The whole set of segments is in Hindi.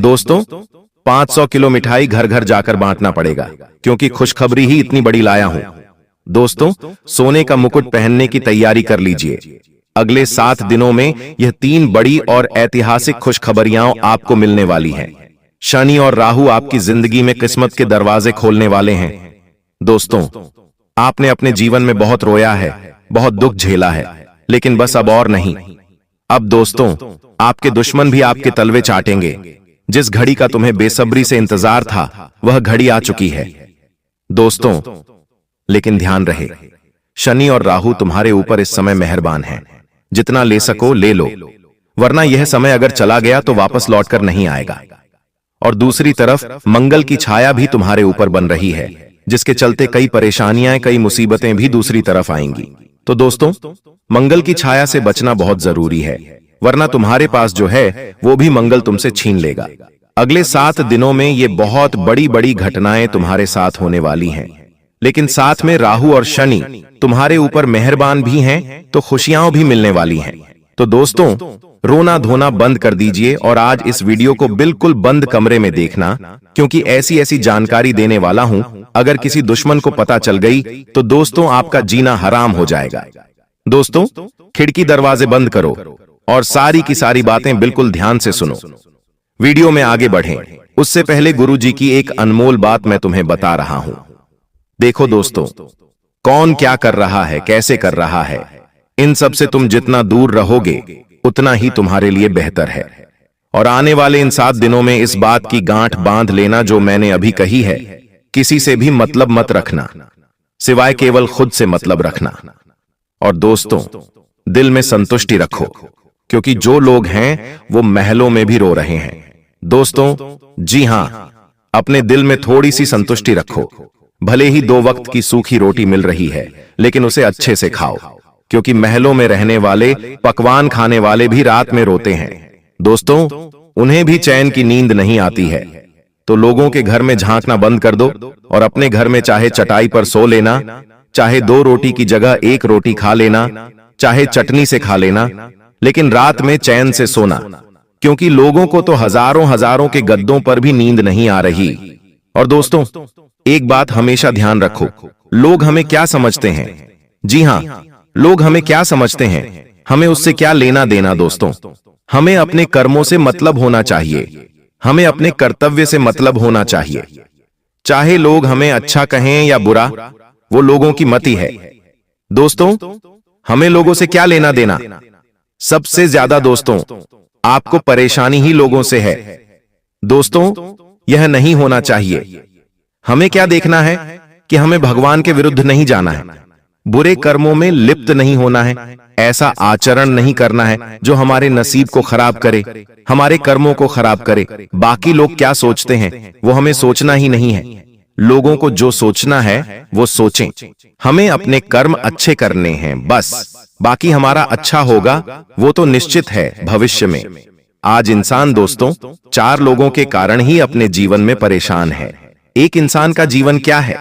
दोस्तों, 500 किलो मिठाई घर घर जाकर बांटना पड़ेगा, क्योंकि खुशखबरी ही इतनी बड़ी लाया हूं। दोस्तों, सोने का मुकुट पहनने की तैयारी कर लीजिए। अगले 7 दिनों में यह 3 बड़ी और ऐतिहासिक खुशखबरियां आपको मिलने वाली हैं। शनि और राहु आपकी जिंदगी में किस्मत के दरवाजे खोलने वाले हैं। दोस्तों, आपने अपने जीवन में बहुत रोया है, बहुत दुख झेला है, लेकिन बस अब और नहीं। अब दोस्तों, आपके दुश्मन भी आपके तलवे चाटेंगे। जिस घड़ी का तुम्हें बेसब्री से इंतजार था, वह घड़ी आ चुकी है। दोस्तों, लेकिन ध्यान रहे, शनि और राहु तुम्हारे ऊपर इस समय मेहरबान हैं। जितना ले सको ले लो, वरना यह समय अगर चला गया तो वापस लौटकर नहीं आएगा। और दूसरी तरफ मंगल की छाया भी तुम्हारे ऊपर बन रही है, जिसके चलते कई परेशानियां, कई मुसीबतें भी दूसरी तरफ आएंगी। तो दोस्तों, मंगल की छाया से बचना बहुत जरूरी है, वरना तुम्हारे पास जो है वो भी मंगल तुमसे छीन लेगा। अगले 7 दिनों में ये बहुत बड़ी बड़ी घटनाएं तुम्हारे साथ होने वाली हैं, लेकिन साथ में राहु और शनि तुम्हारे ऊपर मेहरबान भी हैं, तो खुशियां भी मिलने वाली हैं। तो दोस्तों, रोना धोना बंद कर दीजिए और आज इस वीडियो को बिल्कुल बंद कमरे में देखना, क्योंकि ऐसी ऐसी जानकारी देने वाला हूं, अगर किसी दुश्मन को पता चल गई तो दोस्तों आपका जीना हराम हो जाएगा। दोस्तों, खिड़की दरवाजे बंद करो और सारी की सारी बातें बिल्कुल ध्यान से सुनो। वीडियो में आगे बढ़ें उससे पहले गुरुजी की एक अनमोल बात मैं तुम्हें बता रहा हूं। देखो दोस्तों, कौन क्या कर रहा है, कैसे कर रहा है, इन सब से तुम जितना दूर रहोगे उतना ही तुम्हारे लिए बेहतर है। और आने वाले इन 7 दिनों में इस बात की गांठ बांध लेना जो मैंने अभी कही है, किसी से भी मतलब मत रखना, सिवाय केवल खुद से मतलब रखना। और दोस्तों, दिल में संतुष्टि रखो, क्योंकि जो लोग हैं वो महलों में भी रो रहे हैं। दोस्तों, जी हां, अपने दिल में थोड़ी सी संतुष्टि रखो। भले ही 2 वक्त की सूखी रोटी मिल रही है, लेकिन उसे अच्छे से खाओ, क्योंकि महलों में रहने वाले, पकवान खाने वाले भी रात में रोते हैं। दोस्तों, उन्हें भी चैन की नींद नहीं आती है। तो लोगों के घर में झांकना बंद कर दो और अपने घर में चाहे चटाई पर सो लेना, चाहे 2 रोटी की जगह 1 रोटी खा लेना, चाहे चटनी से खा लेना, लेकिन रात में चैन से सोना, क्योंकि लोगों को तो हजारों हजारों के गद्दों पर भी नींद नहीं आ रही। और दोस्तों, एक बात हमेशा ध्यान रखो, लोग हमें क्या समझते हैं। जी हां, लोग हमें क्या समझते हैं, हमें उससे क्या लेना देना। दोस्तों, हमें अपने कर्मों से मतलब होना चाहिए, हमें अपने कर्तव्य से मतलब होना चाहिए। चाहे लोग हमें अच्छा कहें या बुरा, वो लोगों की मति है। दोस्तों, हमें लोगों से क्या लेना देना। सबसे ज्यादा दोस्तों, आपको परेशानी ही लोगों से है। दोस्तों, यह नहीं होना चाहिए। हमें क्या देखना है कि हमें भगवान के विरुद्ध नहीं जाना है, बुरे कर्मों में लिप्त नहीं होना है, ऐसा आचरण नहीं करना है जो हमारे नसीब को खराब करे, हमारे कर्मों को खराब करे। बाकी लोग क्या सोचते हैं वो हमें सोचना ही नहीं है। लोगों को जो सोचना है वो सोचें। हमें अपने कर्म अच्छे करने हैं बस, बाकी हमारा अच्छा होगा वो तो निश्चित है भविष्य में। आज इंसान दोस्तों 4 लोगों के कारण ही अपने जीवन में परेशान है। एक इंसान का जीवन क्या है?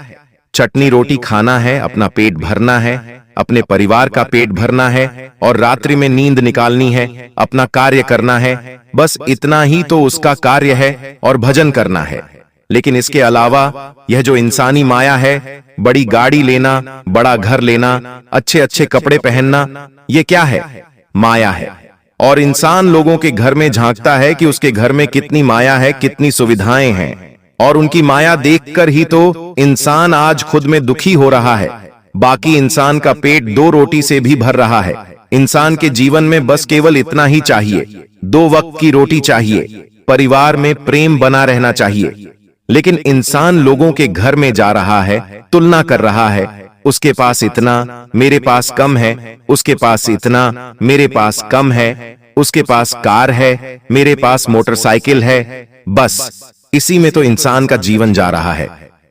चटनी रोटी खाना है, अपना पेट भरना है, अपने परिवार का पेट भरना है और रात्रि में नींद निकालनी है, अपना कार्य करना है, बस इतना ही तो उसका कार्य है और भजन करना है। लेकिन इसके अलावा यह जो इंसानी माया है, बड़ी गाड़ी लेना, बड़ा घर लेना, अच्छे अच्छे कपड़े पहनना, ये क्या है? माया है। और इंसान लोगों के घर में झांकता है कि उसके घर में कितनी माया है, कितनी सुविधाएं हैं, और उनकी माया देखकर ही तो इंसान आज खुद में दुखी हो रहा है। बाकी इंसान का पेट 2 रोटी से भी भर रहा है। इंसान के जीवन में बस केवल इतना ही चाहिए, 2 वक्त की रोटी चाहिए, परिवार में प्रेम बना रहना चाहिए। लेकिन इंसान लोगों के घर में जा रहा है, तुलना कर रहा है, उसके पास इतना, मेरे पास कम है, उसके पास इतना, मेरे पास कम है, उसके पास कार है, मेरे पास मोटरसाइकिल है, बस इसी में तो इंसान का जीवन जा रहा है।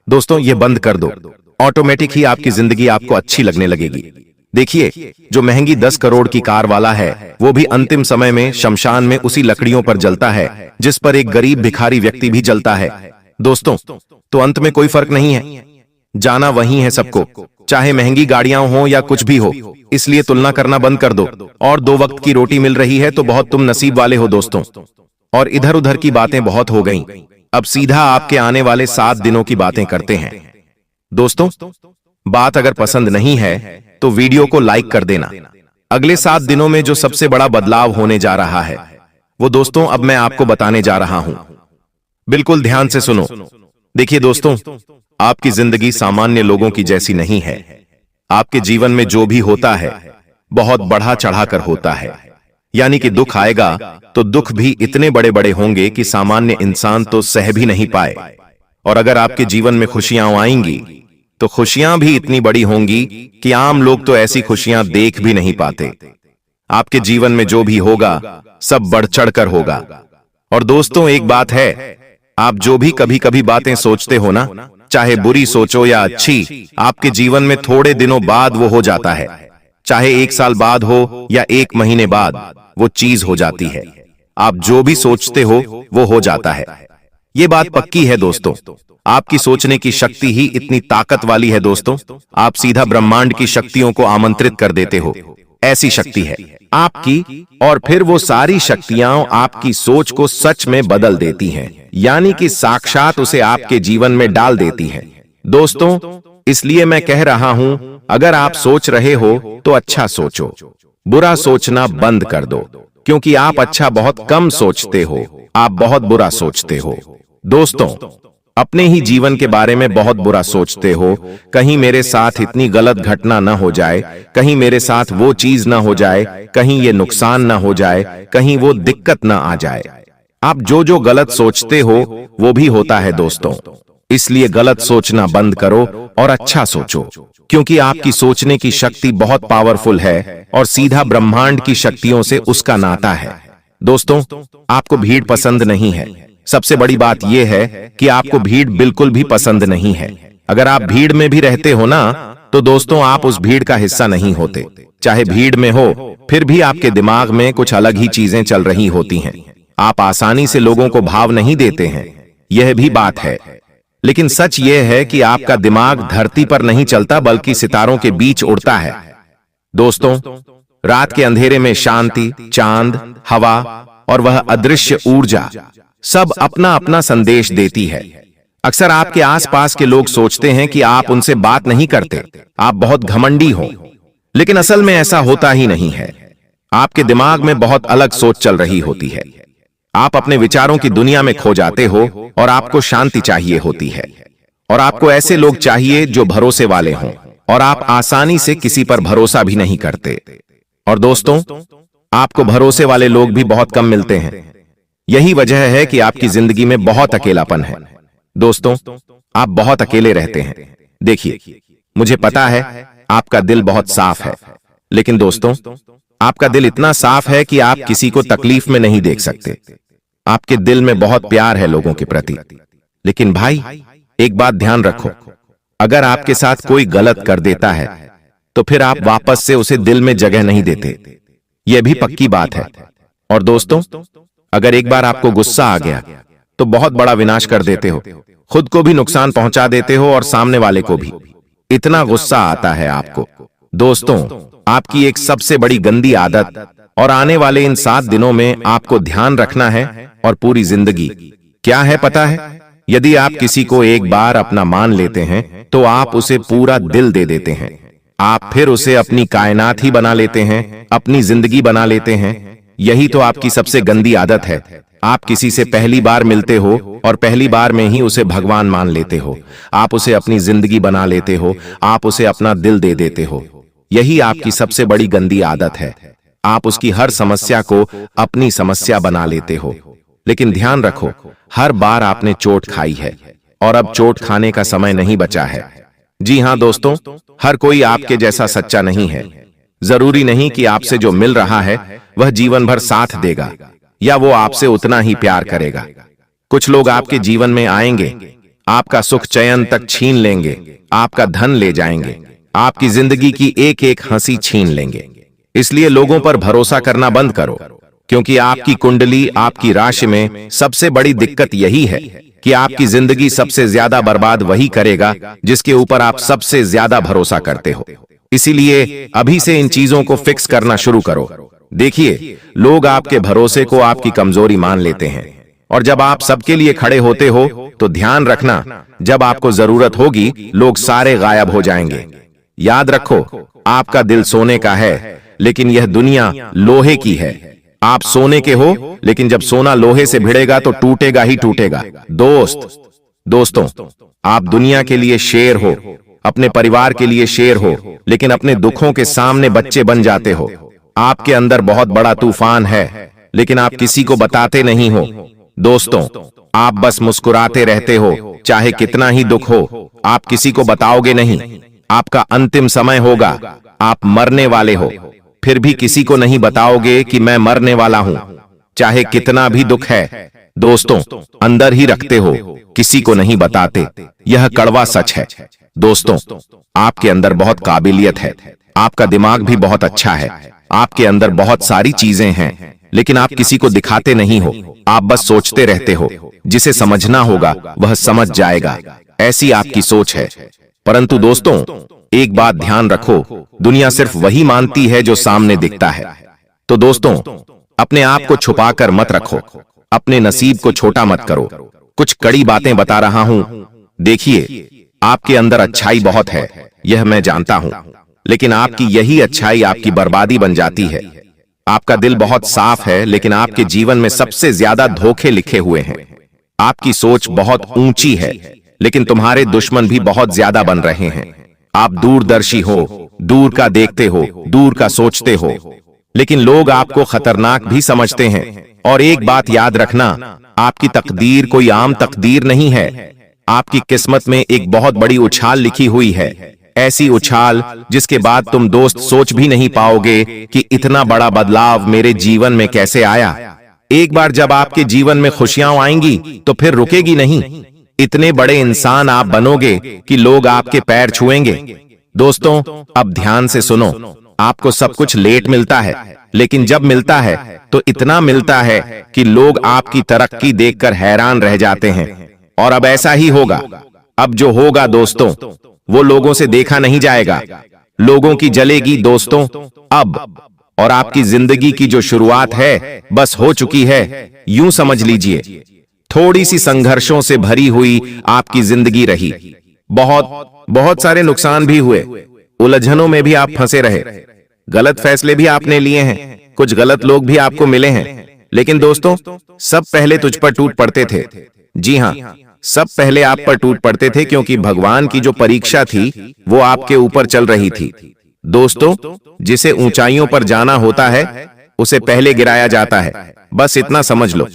दोस्तों, ये बंद कर दो, ऑटोमेटिक ही आपकी जिंदगी आपको अच्छी लगने लगेगी। देखिए, जो महंगी 10 करोड़ की कार वाला है, वो भी अंतिम समय में शमशान में उसी लकड़ियों पर जलता है जिस पर एक गरीब भिखारी व्यक्ति भी जलता है। दोस्तों, तो अंत में कोई फर्क नहीं है, जाना वही है सबको, चाहे महंगी गाड़ियां हो या कुछ भी हो। इसलिए तुलना करना बंद कर दो। और 2 वक्त की रोटी मिल रही है तो बहुत तुम नसीब वाले हो दोस्तों। और इधर उधर की बातें बहुत हो गईं। अब सीधा आपके आने वाले 7 दिनों की बातें करते हैं। दोस्तों, बात अगर पसंद नहीं है तो वीडियो को लाइक कर देना। अगले 7 दिनों में जो सबसे बड़ा बदलाव होने जा रहा है वो दोस्तों अब मैं आपको बताने जा रहा हूं। बिल्कुल ध्यान से सुनो। देखिए दोस्तों, आपकी जिंदगी सामान्य लोगों की जैसी नहीं है। आपके जीवन में जो भी होता है बहुत बढ़ा चढ़ाकर होता है। यानी कि दुख आएगा तो दुख भी इतने बड़े बड़े होंगे कि सामान्य इंसान तो सह भी नहीं पाए। और अगर आपके जीवन में खुशियां आएंगी तो खुशियां भी इतनी बड़ी होंगी कि आम लोग तो ऐसी खुशियां देख भी नहीं पाते। आपके जीवन में जो भी होगा सब बढ़ चढ़कर होगा। और दोस्तों, एक बात है, आप जो भी कभी कभी बातें सोचते हो ना, चाहे बुरी सोचो या अच्छी, आपके जीवन में थोड़े दिनों बाद वो हो जाता है। चाहे 1 साल बाद हो या 1 महीने बाद, वो चीज हो जाती है। आप जो भी सोचते हो वो हो जाता है। ये बात पक्की है दोस्तों। आपकी सोचने की शक्ति ही इतनी ताकत वाली है दोस्तों, आप सीधा ब्रह्मांड की शक्तियों को आमंत्रित कर देते हो। ऐसी शक्ति है आपकी, और फिर वो सारी शक्तियां आपकी सोच को सच में बदल देती हैं, यानी कि साक्षात उसे आपके जीवन में डाल देती हैं। दोस्तों, इसलिए मैं कह रहा हूं, अगर आप सोच रहे हो तो अच्छा सोचो, बुरा सोचना बंद कर दो, क्योंकि आप अच्छा बहुत कम सोचते हो, आप बहुत बुरा सोचते हो। दोस्तों, अपने ही जीवन के बारे में बहुत बुरा सोचते हो, कहीं मेरे साथ इतनी गलत घटना न हो जाए, कहीं मेरे साथ वो चीज न हो जाए, कहीं ये नुकसान न हो जाए, कहीं वो दिक्कत न आ जाए। आप जो जो गलत सोचते हो वो भी होता है दोस्तों। इसलिए गलत सोचना बंद करो और अच्छा सोचो, क्योंकि आपकी सोचने की शक्ति बहुत पावरफुल है और सीधा ब्रह्मांड की शक्तियों से उसका नाता है। दोस्तों, आपको भीड़ पसंद नहीं है। सबसे बड़ी बात यह है कि आपको भीड़ बिल्कुल भी पसंद नहीं है। अगर आप भीड़ में भी रहते हो ना, तो दोस्तों आप उस भीड़ का हिस्सा नहीं होते। चाहे भीड़ में हो, फिर भी आपके दिमाग में कुछ अलग ही चीजें चल रही होती हैं। आप आसानी से लोगों को भाव नहीं देते हैं, यह भी बात है। लेकिन सच यह है कि आपका दिमाग धरती पर नहीं चलता बल्कि सितारों के बीच उड़ता है। दोस्तों, रात के अंधेरे में शांति, चांद, हवा और वह अदृश्य ऊर्जा सब अपना अपना संदेश देती है। अक्सर आपके आसपास के लोग सोचते हैं कि आप उनसे बात नहीं करते, आप बहुत घमंडी हो, लेकिन असल में ऐसा होता ही नहीं है। आपके दिमाग में बहुत अलग सोच चल रही होती है। आप अपने विचारों की दुनिया में खो जाते हो और आपको शांति चाहिए होती है। और आपको ऐसे लोग चाहिए जो भरोसे वाले हों, और आप आसानी से किसी पर भरोसा भी नहीं करते। और दोस्तों, आपको भरोसे वाले लोग भी बहुत कम मिलते हैं। यही वजह है कि आपकी जिंदगी में बहुत अकेलापन है। दोस्तों, आप बहुत अकेले रहते हैं। देखिए, मुझे पता है आपका दिल बहुत साफ है, लेकिन दोस्तों, आपका दिल इतना साफ है कि आप किसी को तकलीफ में नहीं देख सकते। आपके दिल में बहुत प्यार है लोगों के प्रति। लेकिन भाई, एक बात ध्यान रखो, अगर आपके साथ कोई गलत कर देता है तो फिर आप वापस से उसे दिल में जगह नहीं देते। यह भी पक्की बात है। और दोस्तों, अगर एक बार आपको गुस्सा आ गया तो बहुत बड़ा विनाश कर देते हो, खुद को भी नुकसान पहुंचा देते हो और सामने वाले को भी। इतना गुस्सा आता है आपको। दोस्तों, आपकी एक सबसे बड़ी गंदी आदत, और आने वाले इन 7 दिनों में आपको ध्यान रखना है और पूरी जिंदगी, क्या है पता है? यदि आप किसी को एक बार अपना मान लेते हैं तो आप उसे पूरा दिल दे देते हैं। आप फिर उसे अपनी कायनात ही बना लेते हैं, अपनी जिंदगी बना लेते हैं। यही तो आपकी सबसे गंदी आदत है। आप किसी से पहली बार मिलते हो और पहली बार में ही उसे भगवान मान लेते हो। आप उसे अपनी जिंदगी बना लेते हो, आप उसे अपना दिल दे देते हो। यही आपकी सबसे बड़ी गंदी आदत है। आप उसकी हर समस्या को अपनी समस्या बना लेते हो। लेकिन ध्यान रखो, हर बार आपने चोट खाई है और अब चोट खाने का समय नहीं बचा है। जी हां दोस्तों, हर कोई आपके जैसा सच्चा नहीं है। जरूरी नहीं कि आपसे जो मिल रहा है वह जीवन भर साथ देगा या वो आपसे उतना ही प्यार करेगा। कुछ लोग आपके जीवन में आएंगे, आपका सुख चैन तक छीन लेंगे, आपका धन ले जाएंगे, आपकी जिंदगी की एक एक हंसी छीन लेंगे। इसलिए लोगों पर भरोसा करना बंद करो, क्योंकि आपकी कुंडली, आपकी राशि में सबसे बड़ी दिक्कत यही है कि आपकी जिंदगी सबसे ज्यादा बर्बाद वही करेगा जिसके ऊपर आप सबसे ज्यादा भरोसा करते हो। इसीलिए अभी से इन चीजों को फिक्स करना शुरू करो। देखिए, लोग आपके भरोसे को आपकी कमजोरी मान लेते हैं, और जब आप सबके लिए खड़े होते हो तो ध्यान रखना, जब आपको जरूरत होगी लोग सारे गायब हो जाएंगे। याद रखो, आपका दिल सोने का है, लेकिन यह दुनिया लोहे की है। आप सोने के हो, लेकिन जब सोना लोहे से भिड़ेगा तो टूटेगा ही टूटेगा। दोस्तों, आप दुनिया के लिए शेर हो, अपने परिवार के लिए शेर हो, लेकिन अपने दुखों के सामने बच्चे बन जाते हो। आपके अंदर बहुत बड़ा तूफान है, लेकिन आप किसी को बताते नहीं हो। दोस्तों, आप बस मुस्कुराते रहते हो, चाहे कितना ही दुख हो, आप किसी को बताओगे नहीं। आपका अंतिम समय होगा, आप मरने वाले हो, फिर भी किसी को नहीं बताओगे कि मैं मरने वाला हूं, चाहे कितना भी दुख है। दोस्तों, अंदर ही रखते हो, किसी को नहीं बताते। यह कड़वा सच है। दोस्तों, आपके अंदर बहुत काबिलियत है, आपका दिमाग भी बहुत अच्छा है, आपके अंदर बहुत सारी चीजें हैं, लेकिन आप किसी को दिखाते नहीं हो। आप बस सोचते रहते हो, जिसे समझना होगा वह समझ जाएगा, ऐसी आपकी सोच है। परंतु दोस्तों, एक बात ध्यान रखो, दुनिया सिर्फ वही मानती है जो सामने दिखता है। तो दोस्तों, अपने आप को छुपाकर मत रखो, अपने नसीब को छोटा मत करो। कुछ कड़ी बातें बता रहा हूं। देखिए, आपके अंदर अच्छाई बहुत है, यह मैं जानता हूं, लेकिन आपकी यही अच्छाई आपकी बर्बादी बन जाती है। आपका दिल बहुत साफ है, लेकिन आपके जीवन में सबसे ज्यादा धोखे लिखे हुए हैं। आपकी सोच बहुत ऊंची है, लेकिन तुम्हारे दुश्मन भी बहुत ज्यादा बन रहे हैं। आप दूरदर्शी हो, दूर का देखते हो, दूर का सोचते हो, लेकिन लोग आपको खतरनाक भी समझते हैं। और एक बात याद रखना, आपकी तकदीर कोई आम तकदीर नहीं है। आपकी किस्मत में एक बहुत बड़ी उछाल लिखी हुई है, ऐसी उछाल जिसके बाद तुम दोस्त सोच भी नहीं पाओगे कि इतना बड़ा बदलाव मेरे जीवन में कैसे आया। एक बार जब आपके जीवन में खुशियां आएंगी तो फिर रुकेगी नहीं। इतने बड़े इंसान आप बनोगे कि लोग आपके पैर छुएंगे। दोस्तों, अब ध्यान से सुनो, आपको सब कुछ लेट मिलता है, लेकिन जब मिलता है तो इतना मिलता है कि लोग आपकी तरक्की देखकर हैरान रह जाते हैं। और अब ऐसा ही होगा। अब जो होगा दोस्तों, वो लोगों से देखा नहीं जाएगा, लोगों की जलेगी दोस्तों अब। और आपकी जिंदगी की जो शुरुआत है बस हो चुकी है, यूं समझ लीजिए। थोड़ी सी संघर्षों से भरी हुई आपकी जिंदगी रही, बहुत सारे नुकसान भी हुए, उलझनों में भी आप फंसे रहे, गलत फैसले भी आपने लिए हैं, कुछ गलत लोग भी आपको मिले हैं। लेकिन दोस्तों, सब पहले तुझ पर टूट पड़ते थे। जी हां, सब पहले आप पर टूट पड़ते थे, क्योंकि भगवान की जो परीक्षा थी वो आपके ऊपर चल रही थी। दोस्तों, जिसे ऊंचाइयों पर जाना होता है उसे पहले गिराया जाता है, बस इतना समझ लो।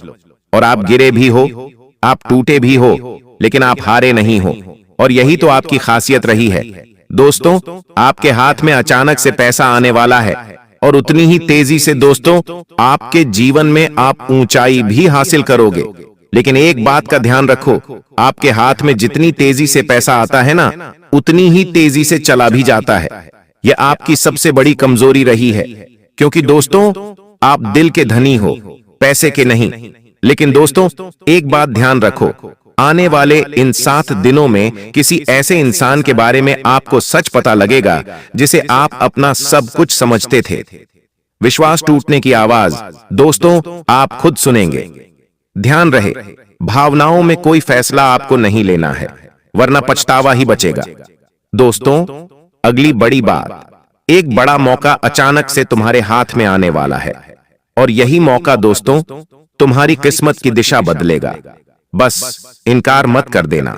और आप गिरे भी हो, आप टूटे भी हो, लेकिन आप हारे नहीं हो, और यही तो आपकी खासियत रही है। दोस्तों, आपके हाथ में अचानक से पैसा आने वाला है, और उतनी ही तेजी से दोस्तों आपके जीवन में आप ऊंचाई भी हासिल करोगे। लेकिन एक बात का ध्यान रखो, आपके हाथ में जितनी तेजी से पैसा आता है ना, उतनी ही तेजी से चला भी जाता है। यह आपकी सबसे बड़ी कमजोरी रही है, क्योंकि दोस्तों आप दिल के धनी हो, पैसे के नहीं। लेकिन दोस्तों, एक बात ध्यान रखो, आने वाले इन 7 दिनों में किसी ऐसे इंसान के बारे में आपको सच पता लगेगा जिसे आप अपना सब कुछ समझते थे। विश्वास टूटने की आवाज दोस्तों आप खुद सुनेंगे। ध्यान रहे, भावनाओं में कोई फैसला आपको नहीं लेना है, वरना पछतावा ही बचेगा। दोस्तों, अगली बड़ी बात, एक बड़ा मौका अचानक से तुम्हारे हाथ में आने वाला है, और यही मौका दोस्तों तुम्हारी किस्मत की दिशा बदलेगा। बस इनकार मत कर देना।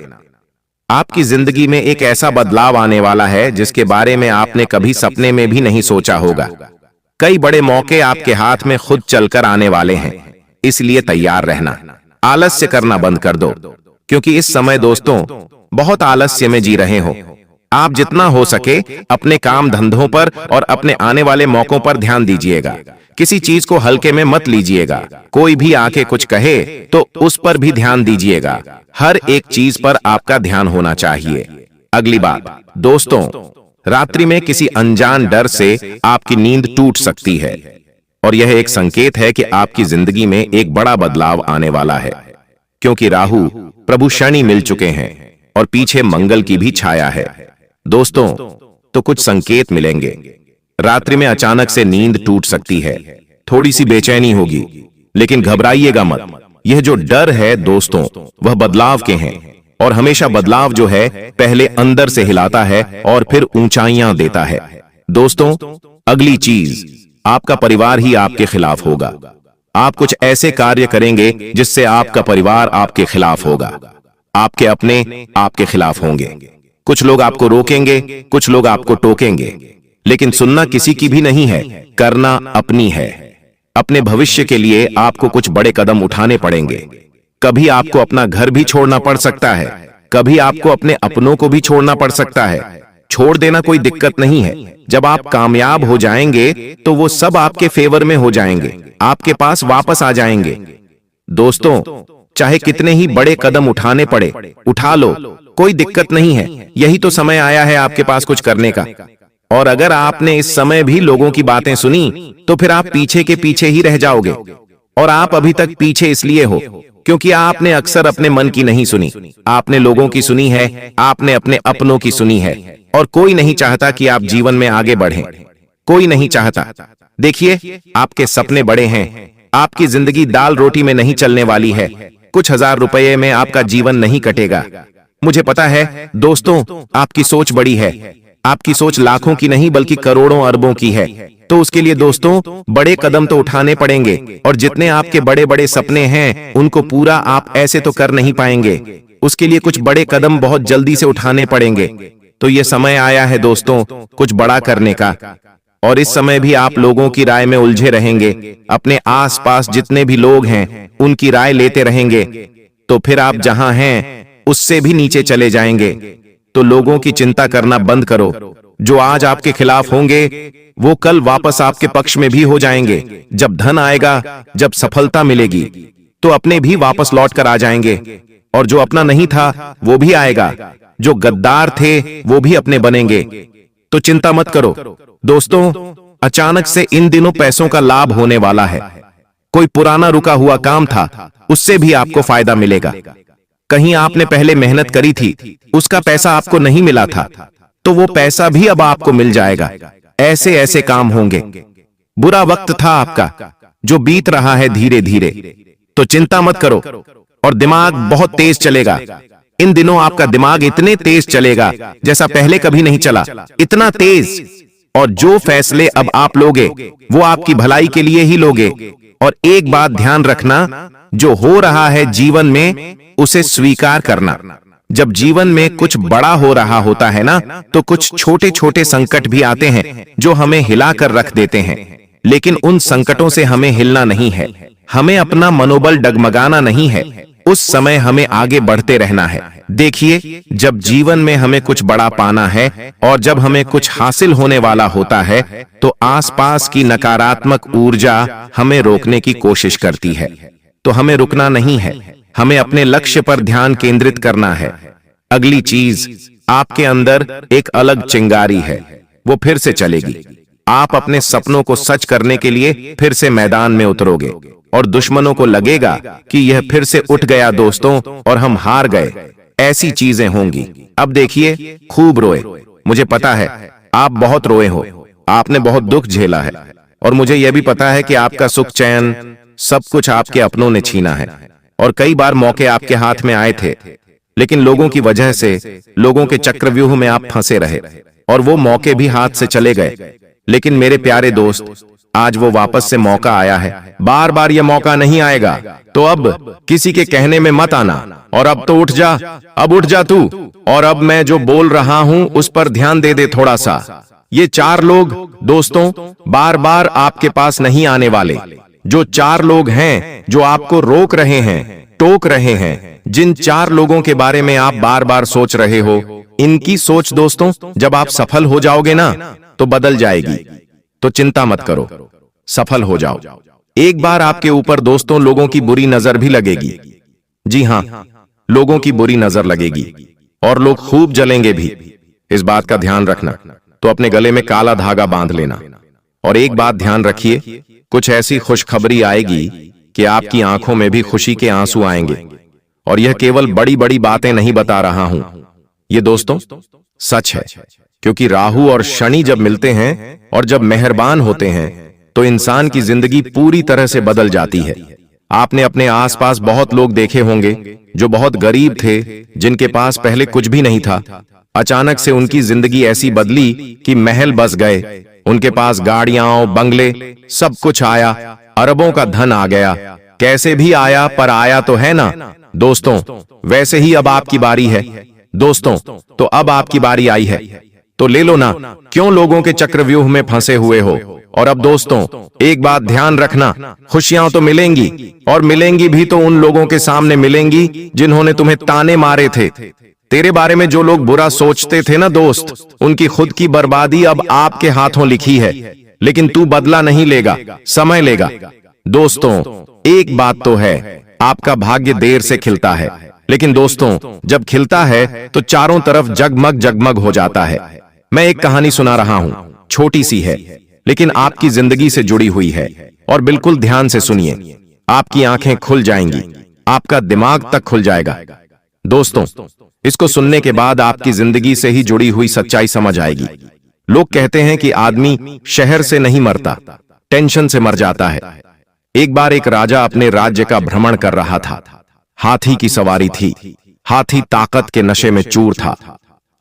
आपकी जिंदगी में एक ऐसा बदलाव आने वाला है जिसके बारे में आपने कभी सपने में भी नहीं सोचा होगा। कई बड़े मौके आपके हाथ में खुद चलकर आने वाले हैं, इसलिए तैयार रहना। आलस्य करना बंद कर दो, क्योंकि इस समय दोस्तों बहुत आलस्य में जी रहे हो। आप जितना हो सके अपने काम धंधों पर और अपने आने वाले मौकों पर ध्यान दीजिएगा। किसी चीज को हल्के में मत लीजिएगा। कोई भी आके कुछ कहे तो उस पर भी ध्यान दीजिएगा। हर एक चीज पर आपका ध्यान होना चाहिए। अगली बात दोस्तों, रात्रि में किसी अनजान डर से आपकी नींद टूट सकती है, और यह एक संकेत है कि आपकी जिंदगी में एक बड़ा बदलाव आने वाला है, क्योंकि राहु प्रभु शनि मिल चुके हैं और पीछे मंगल की भी छाया है। दोस्तों, तो कुछ संकेत मिलेंगे। रात्रि में अचानक से नींद टूट सकती है, थोड़ी सी बेचैनी होगी, लेकिन घबराइएगा मत। यह जो डर है दोस्तों, वह बदलाव के हैं, और हमेशा बदलाव जो है पहले अंदर से हिलाता है और फिर ऊंचाइयां देता है। दोस्तों, अगली चीज, आपका परिवार ही आपके खिलाफ होगा। आप कुछ ऐसे कार्य करेंगे जिससे आपका परिवार आपके खिलाफ होगा। आपके अपने आपके खिलाफ होंगे। कुछ लोग आपको रोकेंगे, कुछ लोग आपको टोकेंगे, लेकिन सुनना किसी की भी नहीं है, करना अपनी है। अपने भविष्य के लिए आपको कुछ बड़े कदम उठाने पड़ेंगे। कभी आपको अपना घर भी छोड़ना पड़ सकता है, कभी आपको अपने अपनों को भी छोड़ना पड़ सकता है। छोड़ देना कोई दिक्कत नहीं है। जब आप कामयाब हो जाएंगे तो वो सब आपके फेवर में हो जाएंगे, आपके पास वापस आ जाएंगे। दोस्तों, चाहे कितने ही बड़े कदम उठाने पड़े, उठा लो, कोई दिक्कत नहीं है। यही तो समय आया है आपके पास कुछ करने का। और अगर आपने इस समय भी लोगों की बातें सुनी तो फिर आप पीछे के पीछे ही रह जाओगे। और आप अभी तक पीछे इसलिए हो क्योंकि आपने अक्सर अपने मन की नहीं सुनी। आपने लोगों की सुनी है, आपने अपने अपनों की सुनी है, और कोई नहीं चाहता कि आप जीवन में आगे बढ़ें। कोई नहीं चाहता। देखिए, आपके सपने बड़े हैं। आपकी जिंदगी दाल रोटी में नहीं चलने वाली है। कुछ हजार रुपये में आपका जीवन नहीं कटेगा। मुझे पता है दोस्तों, आपकी सोच बड़ी है। आपकी सोच लाखों की नहीं बल्कि करोड़ों अरबों की है। तो उसके लिए दोस्तों बड़े कदम तो उठाने पड़ेंगे, और जितने आपके बड़े बड़े सपने हैं उनको पूरा आप ऐसे तो कर नहीं पाएंगे। उसके लिए कुछ बड़े कदम बहुत जल्दी से उठाने पड़ेंगे। तो ये समय आया है दोस्तों कुछ बड़ा करने का। और इस समय भी आप लोगों की राय में उलझे रहेंगे, अपने आसपास जितने भी लोग हैं उनकी राय लेते रहेंगे, तो फिर आप जहां हैं उससे भी नीचे चले जाएंगे। तो लोगों की चिंता करना बंद करो। जो आज आपके खिलाफ होंगे वो कल वापस आपके पक्ष में भी हो जाएंगे। जब धन आएगा, जब सफलता मिलेगी, तो अपने भी वापस लौट कर आ जाएंगे, और जो अपना नहीं था वो भी आएगा। जो गद्दार थे वो भी अपने बनेंगे। तो चिंता मत करो दोस्तों। अचानक से इन दिनों पैसों का लाभ होने वाला है। कोई पुराना रुका हुआ काम था, उससे भी आपको फायदा मिलेगा। कहीं आपने पहले मेहनत करी थी, उसका पैसा आपको नहीं मिला था, तो वो पैसा भी अब आपको मिल जाएगा। ऐसे ऐसे काम होंगे। बुरा वक्त था आपका जो बीत रहा है धीरे धीरे, तो चिंता मत करो। और दिमाग बहुत तेज चलेगा। इन दिनों आपका दिमाग इतने तेज चलेगा जैसा पहले कभी नहीं चला, इतना तेज। और जो फैसले अब आप लोगे वो आपकी भलाई के लिए ही लोगे। और एक बात ध्यान रखना, जो हो रहा है जीवन में उसे स्वीकार करना। जब जीवन में कुछ बड़ा हो रहा होता है ना, तो कुछ छोटे छोटे संकट भी आते हैं जो हमें हिला कर रख देते हैं। लेकिन उन संकटों से हमें हिलना नहीं है, हमें अपना मनोबल डगमगाना नहीं है। उस समय हमें आगे बढ़ते रहना है। देखिए, जब जीवन में हमें कुछ बड़ा पाना है और जब हमें कुछ हासिल होने वाला होता है, तो आसपास की नकारात्मक ऊर्जा हमें रोकने की कोशिश करती है। तो हमें रुकना नहीं है, हमें अपने लक्ष्य पर ध्यान केंद्रित करना है। अगली चीज, आपके अंदर एक अलग चिंगारी है, वो फिर से चलेगी। आप अपने सपनों को सच करने के लिए फिर से मैदान में उतरोगे, और दुश्मनों को लगेगा कि यह फिर से उठ गया दोस्तों और हम हार गए। ऐसी चीजें होंगी। अब देखिए, खूब रोए। मुझे पता है आप बहुत रोए हो, आपने बहुत दुख झेला है, और मुझे यह भी पता है कि आपका सुख चैन सब कुछ आपके अपनों ने छीना है। और कई बार मौके आपके हाथ में आए थे, लेकिन लोगों की वजह से, लोगों के चक्रव्यूह में आप फंसे रहे, और वो मौके भी हाथ से चले गए। लेकिन मेरे प्यारे दोस्त, आज वो वापस से मौका आया है। बार बार ये मौका नहीं आएगा। तो अब किसी के कहने में मत आना, और अब तो उठ जा, अब उठ जा तू। और अब मैं जो बोल रहा हूं उस पर ध्यान दे दे थोड़ा सा। ये 4 लोग दोस्तों बार बार आपके पास नहीं आने वाले। जो 4 लोग हैं जो आपको रोक रहे हैं, टोक रहे हैं, जिन 4 लोगों के बारे में आप बार बार सोच रहे हो, इनकी सोच दोस्तों जब आप सफल हो जाओगे ना, तो बदल जाएगी। तो चिंता मत करो, सफल हो जाओ। एक बार आपके ऊपर दोस्तों लोगों की बुरी नजर भी लगेगी। जी हां, लोगों की बुरी नजर लगेगी, और लोग खूब जलेंगे भी। इस बात का ध्यान रखना। तो अपने गले में काला धागा बांध लेना। और एक बात ध्यान रखिए, कुछ ऐसी खुशखबरी आएगी कि आपकी आंखों में भी खुशी के आंसू आएंगे। और यह केवल बड़ी बड़ी बातें नहीं बता रहा हूं, ये दोस्तों सच है। क्योंकि राहु और शनि जब मिलते हैं और जब मेहरबान होते हैं तो इंसान की जिंदगी पूरी तरह से बदल जाती है। आपने अपने आसपास बहुत लोग देखे होंगे जो बहुत गरीब थे, जिनके पास पहले कुछ भी नहीं था। अचानक से उनकी जिंदगी ऐसी बदली कि महल बस गए, उनके पास गाड़ियां, बंगले, सब कुछ आया, अरबों का धन आ गया। कैसे भी आया, पर आया तो है ना दोस्तों। वैसे ही अब आपकी बारी है दोस्तों। तो अब आपकी बारी आई है, तो ले लो ना। क्यों लोगों के चक्रव्यूह में फंसे हुए हो? और अब दोस्तों एक बात ध्यान रखना, खुशियां तो मिलेंगी, और मिलेंगी भी तो उन लोगों के सामने मिलेंगी जिन्होंने तुम्हें ताने मारे थे। तेरे बारे में जो लोग बुरा सोचते थे ना दोस्त, उनकी खुद की बर्बादी अब आपके हाथों लिखी है। लेकिन तू बदला नहीं लेगा, समय लेगा। दोस्तों एक बात तो है, आपका भाग्य देर से खिलता है, लेकिन दोस्तों जब खिलता है तो चारों तरफ जगमग जगमग हो जाता है। मैं एक कहानी सुना रहा हूं, छोटी सी है लेकिन आपकी जिंदगी से जुड़ी हुई है, और बिल्कुल ध्यान से सुनिए। आपकी आंखें खुल जाएंगी, आपका दिमाग तक खुल जाएगा। दोस्तों इसको सुनने के बाद आपकी जिंदगी से ही जुड़ी हुई सच्चाई समझ आएगी। लोग कहते हैं कि आदमी शहर से नहीं मरता, टेंशन से मर जाता है। एक बार एक राजा अपने राज्य का भ्रमण कर रहा था। हाथी की सवारी थी। हाथी ताकत के नशे में चूर था।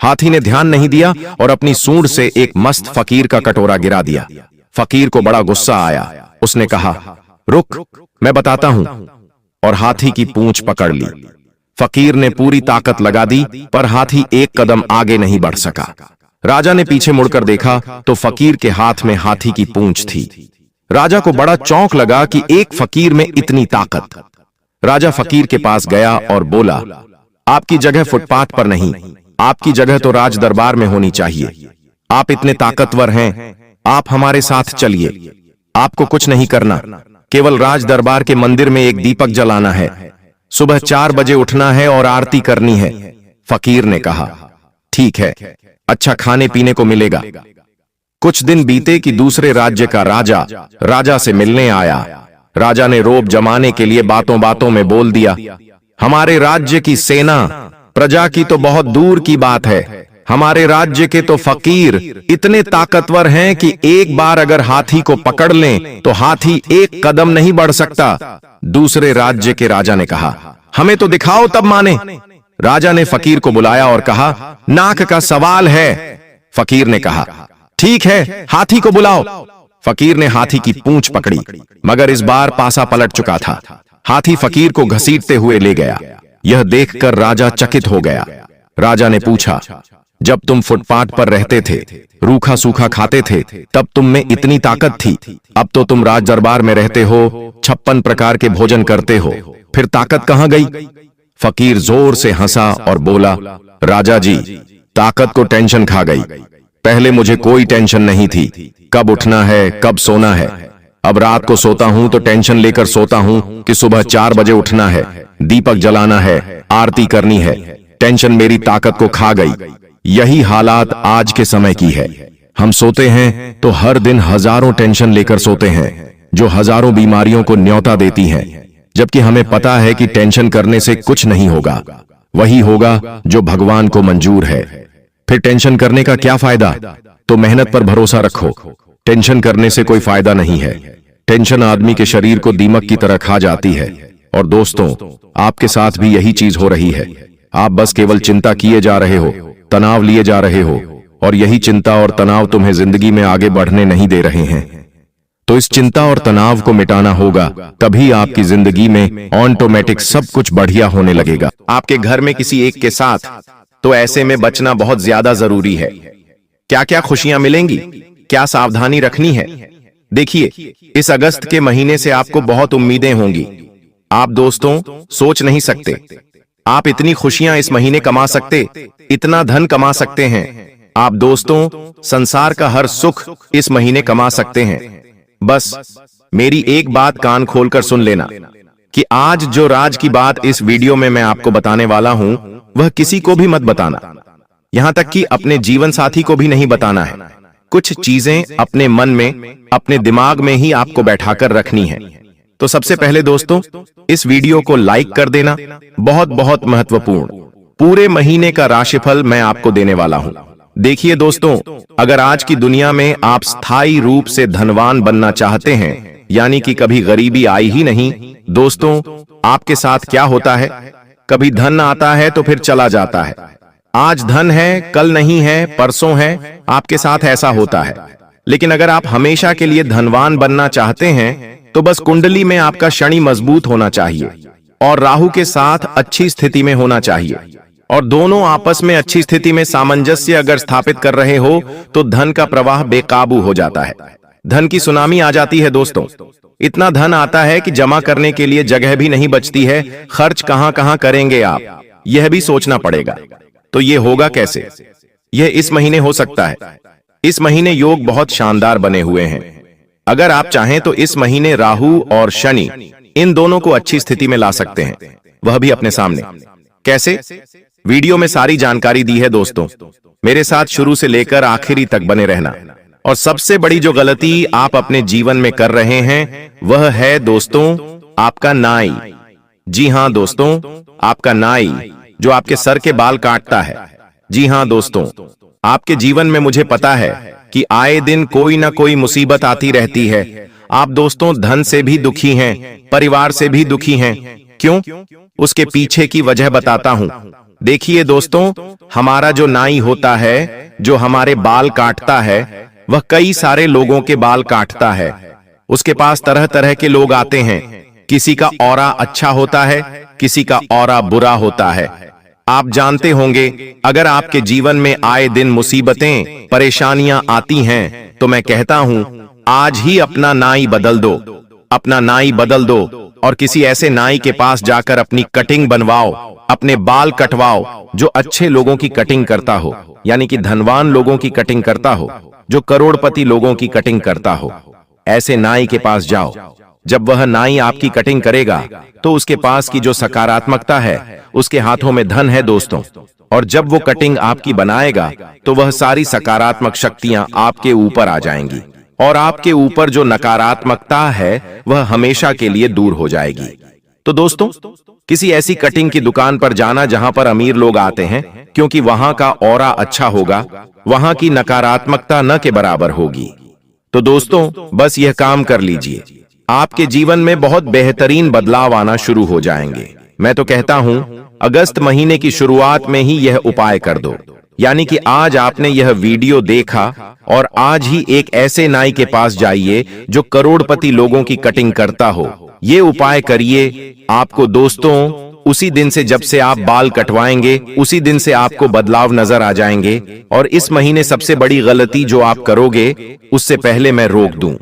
हाथी ने ध्यान नहीं दिया और अपनी सूंड से एक मस्त फकीर का कटोरा गिरा दिया। फकीर को बड़ा गुस्सा आया। उसने कहा, रुक, मैं बताता हूं, और हाथी की पूंछ पकड़ ली। फकीर ने पूरी ताकत लगा दी, पर हाथी एक कदम आगे नहीं बढ़ सका। राजा ने पीछे मुड़कर देखा तो फकीर के हाथ में हाथी की पूंछ थी। राजा को बड़ा चौंक लगा कि एक फकीर में इतनी ताकत। राजा फकीर के पास गया और बोला, आपकी जगह फुटपाथ पर नहीं, आपकी जगह तो राज दरबार में होनी चाहिए। आप इतने ताकतवर हैं, आप हमारे साथ चलिए। आपको कुछ नहीं करना, केवल राज दरबार के मंदिर में एक दीपक जलाना है, सुबह 4 बजे उठना है और आरती करनी है। फकीर ने कहा, ठीक है, अच्छा खाने पीने को मिलेगा। कुछ दिन बीते कि दूसरे राज्य का राजा से मिलने आया। राजा ने रोब जमाने के लिए बातों बातों में बोल दिया, हमारे राज्य की सेना प्रजा की तो बहुत दूर की बात है। हमारे राज्य के तो फकीर इतने ताकतवर हैं कि एक बार अगर हाथी को पकड़ लें तो हाथी एक कदम नहीं बढ़ सकता। दूसरे राज्य के राजा ने कहा, हमें तो दिखाओ तब माने। राजा ने फकीर को बुलाया और कहा, नाक का सवाल है। फकीर ने कहा, ठीक है, हाथी को बुलाओ। फकीर ने हाथी की पूंछ पकड़ी, मगर इस बार पासा पलट चुका था। हाथी फकीर को घसीटते हुए ले गया। यह देखकर राजा चकित हो गया। राजा ने पूछा, जब तुम फुटपाथ पर रहते थे, रूखा सूखा खाते थे, तब तुम में इतनी ताकत थी। अब तो तुम राज दरबार में रहते हो, 56 प्रकार के भोजन करते हो, फिर ताकत कहां गई? फकीर जोर से हंसा और बोला, राजा जी, ताकत को टेंशन खा गई। पहले मुझे कोई टेंशन नहीं थी, कब उठना है, कब सोना है। अब रात को सोता हूं तो टेंशन लेकर सोता हूं कि सुबह 4 बजे उठना है, दीपक जलाना है, आरती करनी है। टेंशन मेरी ताकत को खा गई। यही हालात आज के समय की है। हम सोते हैं तो हर दिन हजारों टेंशन लेकर सोते हैं, जो हजारों बीमारियों को न्योता देती हैं, जबकि हमें पता है कि टेंशन करने से कुछ नहीं होगा। वही होगा जो भगवान को मंजूर है। फिर टेंशन करने का क्या फायदा? तो मेहनत पर भरोसा रखो। टेंशन करने से कोई फायदा नहीं है। टेंशन आदमी के शरीर को दीमक की तरह खा जाती है। और दोस्तों, आपके साथ भी यही चीज हो रही है। आप बस केवल चिंता किए जा रहे हो, तनाव लिए जा रहे हो, और यही चिंता और तनाव तुम्हें जिंदगी में आगे बढ़ने नहीं दे रहे हैं। तो इस चिंता और तनाव को मिटाना होगा, तभी आपकी जिंदगी में ऑटोमेटिक सब कुछ बढ़िया होने लगेगा। आपके घर में किसी एक के साथ, तो ऐसे में बचना बहुत ज्यादा जरूरी है। क्या क्या खुशियां मिलेंगी, क्या सावधानी रखनी है? देखिए, इस अगस्त के महीने से आपको बहुत उम्मीदें होंगी। आप दोस्तों सोच नहीं सकते, आप इतनी खुशियां इस महीने कमा सकते, इतना धन कमा सकते हैं। आप दोस्तों संसार का हर सुख इस महीने कमा सकते हैं। बस मेरी एक बात कान खोलकर सुन लेना कि आज जो राज की बात इस वीडियो में मैं आपको बताने वाला हूं, वह किसी को भी मत बताना, यहां तक कि अपने जीवन साथी को भी नहीं बताना है। कुछ चीजें अपने मन में, अपने दिमाग में ही आपको बैठाकर रखनी है। तो सबसे पहले दोस्तों, इस वीडियो को लाइक कर देना, बहुत बहुत महत्वपूर्ण। पूरे महीने का राशिफल मैं आपको देने वाला हूं। देखिए दोस्तों, अगर आज की दुनिया में आप स्थायी रूप से धनवान बनना चाहते हैं, यानी कि कभी गरीबी आई ही नहीं, दोस्तों आपके साथ क्या होता है? कभी धन आता है तो फिर चला जाता है। आज धन है, कल नहीं है, परसों है, आपके साथ ऐसा होता है। लेकिन अगर आप हमेशा के लिए धनवान बनना चाहते हैं तो बस कुंडली में आपका शनि मजबूत होना चाहिए और राहु के साथ अच्छी स्थिति में होना चाहिए, और दोनों आपस में अच्छी स्थिति में सामंजस्य अगर स्थापित कर रहे हो तो धन का प्रवाह बेकाबू हो जाता है। धन की सुनामी आ जाती है दोस्तों। इतना धन आता है कि जमा करने के लिए जगह भी नहीं बचती है। खर्च कहां कहां करेंगे आप, यह भी सोचना पड़ेगा। तो ये होगा कैसे? यह इस महीने हो सकता है। इस महीने योग बहुत शानदार बने हुए हैं। अगर आप चाहें तो इस महीने राहु और शनि इन दोनों को अच्छी स्थिति में ला सकते हैं, वह भी अपने सामने। कैसे? वीडियो में सारी जानकारी दी है दोस्तों, मेरे साथ शुरू से लेकर आखिरी तक बने रहना। और सबसे बड़ी जो गलती आप अपने जीवन में कर रहे हैं वह है दोस्तों आपका नाई। जी हां दोस्तों, आपका नाई जो आपके सर के बाल काटता है। जी हां दोस्तों, आपके जीवन में मुझे पता है कि आए दिन कोई ना कोई मुसीबत आती रहती है। आप दोस्तों धन से भी दुखी हैं, परिवार से भी दुखी हैं। क्यों? उसके पीछे की वजह बताता हूं। देखिए दोस्तों, हमारा जो नाई होता है, जो हमारे बाल काटता है, वह कई सारे लोगों के बाल काटता है। उसके पास तरह तरह के लोग आते हैं। किसी का ऑरा अच्छा होता है, किसी का ऑरा बुरा होता है। आप जानते होंगे, अगर आपके जीवन में आए दिन मुसीबतें, परेशानियां आती हैं, तो मैं कहता हूं आज ही अपना नाई बदल दो। अपना नाई बदल दो और किसी ऐसे नाई के पास जाकर अपनी कटिंग बनवाओ, अपने बाल कटवाओ जो अच्छे लोगों की कटिंग करता हो, यानी कि धनवान लोगों की कटिंग करता हो, जो करोड़पति लोगों की कटिंग करता हो। ऐसे नाई के पास जाओ। जब वह नाई आपकी कटिंग करेगा तो उसके पास की जो सकारात्मकता है, उसके हाथों में धन है दोस्तों। और जब वो कटिंग आपकी बनाएगा तो वह सारी सकारात्मक शक्तियां आपके ऊपर आ जाएंगी और आपके ऊपर जो नकारात्मकता है वह हमेशा के लिए दूर हो जाएगी। तो दोस्तों, किसी ऐसी कटिंग की दुकान पर जाना जहां पर अमीर लोग आते हैं, क्योंकि वहां का ऑरा अच्छा होगा, वहां की नकारात्मकता न के बराबर होगी। तो दोस्तों बस यह काम कर लीजिए, आपके जीवन में बहुत बेहतरीन बदलाव आना शुरू हो जाएंगे। मैं तो कहता हूं अगस्त महीने की शुरुआत में ही यह उपाय कर दो, यानी कि आज आपने यह वीडियो देखा और आज ही एक ऐसे नाई के पास जाइए जो करोड़पति लोगों की कटिंग करता हो। ये उपाय करिए। आपको दोस्तों उसी दिन से, जब से आप बाल कटवाएंगे, उसी दिन से आपको बदलाव नजर आ जाएंगे। और इस महीने सबसे बड़ी गलती जो आप करोगे, उससे पहले मैं रोक दूं।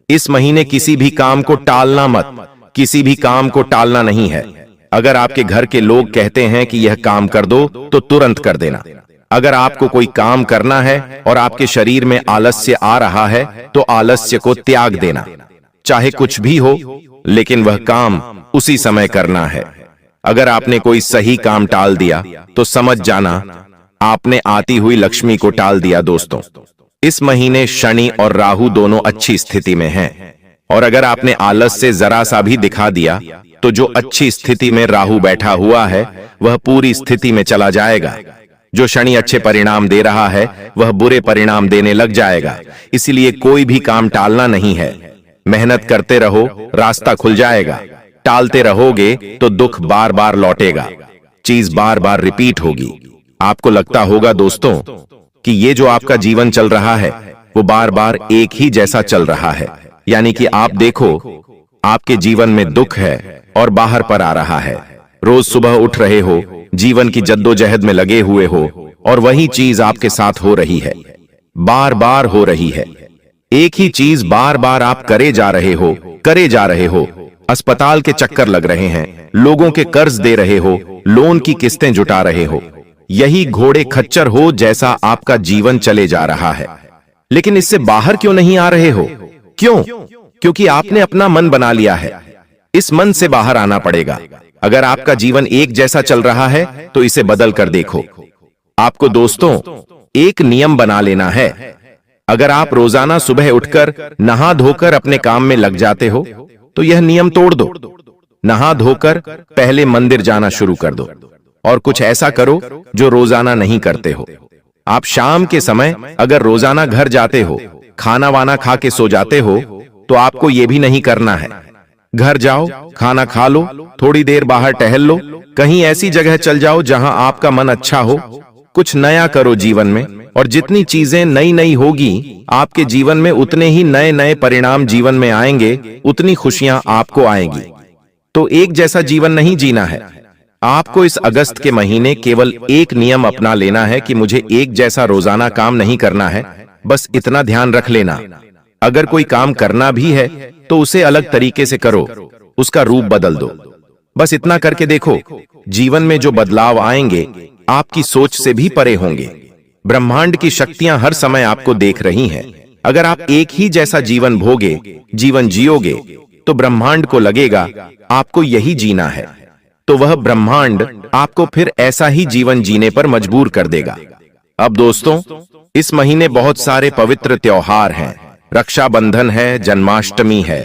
इस महीने किसी भी काम को टालना मत, किसी भी काम को टालना नहीं है। अगर आपके घर के लोग कहते हैं कि यह काम कर दो तो तुरंत कर देना। अगर आपको कोई काम करना है और आपके शरीर में आलस्य आ रहा है तो आलस्य को त्याग देना। चाहे कुछ भी हो, लेकिन वह काम उसी समय करना है। अगर आपने कोई सही काम टाल दिया तो समझ जाना आपने आती हुई लक्ष्मी को टाल दिया। दोस्तों इस महीने शनि और राहु दोनों अच्छी स्थिति में हैं, और अगर आपने आलस्य जरा सा भी दिखा दिया तो जो अच्छी स्थिति में राहु बैठा हुआ है वह पूरी स्थिति में चला जाएगा। जो शनि अच्छे परिणाम दे रहा है वह बुरे परिणाम देने लग जाएगा। इसलिए कोई भी काम टालना नहीं है। मेहनत करते रहो, रास्ता खुल जाएगा। टालते रहोगे तो दुख बार बार लौटेगा, चीज बार बार रिपीट होगी। आपको लगता होगा दोस्तों कि ये जो आपका जीवन चल रहा है वो बार बार एक ही जैसा चल रहा है, यानी कि आप देखो आपके जीवन में दुख है और बाहर पर आ रहा है। रोज सुबह उठ रहे हो, जीवन की जद्दोजहद में लगे हुए हो, और वही चीज आपके साथ हो रही है, बार बार हो रही है। एक ही चीज बार बार आप करे जा रहे हो। अस्पताल के चक्कर लग रहे हैं, लोगों के कर्ज दे रहे हो, लोन की किस्तें जुटा रहे हो। यही घोड़े खच्चर हो जैसा आपका जीवन चले जा रहा है। लेकिन इससे बाहर क्यों नहीं आ रहे हो? क्यों? क्योंकि आपने अपना मन बना लिया है। इस मन से बाहर आना पड़ेगा। अगर आपका जीवन एक जैसा चल रहा है तो इसे बदल कर देखो। आपको दोस्तों एक नियम बना लेना है। अगर आप रोजाना सुबह उठकर नहा धोकर अपने काम में लग जाते हो तो यह नियम तोड़ दो। नहा धोकर पहले मंदिर जाना शुरू कर दो और कुछ ऐसा करो जो रोजाना नहीं करते हो। आप शाम के समय अगर रोजाना घर जाते हो, खाना वाना खा के सो जाते हो, तो आपको यह भी नहीं करना है। घर जाओ, खाना खा लो, थोड़ी देर बाहर टहल लो, कहीं ऐसी जगह चल जाओ जहां आपका मन अच्छा हो, कुछ नया करो जीवन में। और जितनी चीजें नई नई होगी आपके जीवन में, उतने ही नए नए परिणाम जीवन में आएंगे, उतनी खुशियां आपको आएंगी। तो एक जैसा जीवन नहीं जीना है। आपको इस अगस्त के महीने केवल एक नियम अपना लेना है कि मुझे एक जैसा रोजाना काम नहीं करना है। बस इतना ध्यान रख लेना, अगर कोई काम करना भी है तो उसे अलग तरीके से करो, उसका रूप बदल दो। बस इतना करके देखो, जीवन में जो बदलाव आएंगे आपकी सोच से भी परे होंगे। ब्रह्मांड की शक्तियां हर समय आपको देख रही हैं। अगर आप एक ही जैसा जीवन जीवन जियोगे तो ब्रह्मांड को लगेगा आपको यही जीना है, तो वह ब्रह्मांड आपको फिर ऐसा ही जीवन जीने पर मजबूर कर देगा। अब दोस्तों, इस महीने बहुत सारे पवित्र त्योहार हैं। रक्षाबंधन है, जन्माष्टमी है,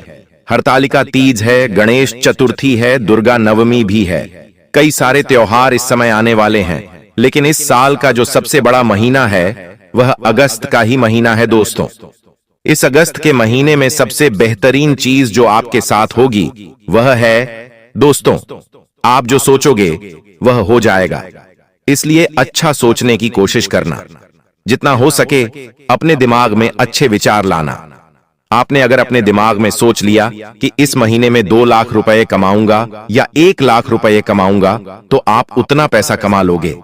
हरतालिका तीज है, गणेश चतुर्थी है, दुर्गा नवमी भी है। कई सारे त्योहार इस समय आने वाले हैं, लेकिन इस साल का जो सबसे बड़ा महीना है वह अगस्त का ही महीना है दोस्तों। इस अगस्त के महीने में सबसे बेहतरीन चीज जो आपके साथ होगी वह है दोस्तों, आप जो सोचोगे वह हो जाएगा। इसलिए अच्छा सोचने की कोशिश करना, जितना हो सके अपने दिमाग में अच्छे विचार लाना। आपने अगर अपने दिमाग में सोच लिया कि इस महीने में 2 लाख रुपए कमाऊंगा या 1 लाख रुपए कमाऊंगा, तो आप उतना पैसा कमा लोगे।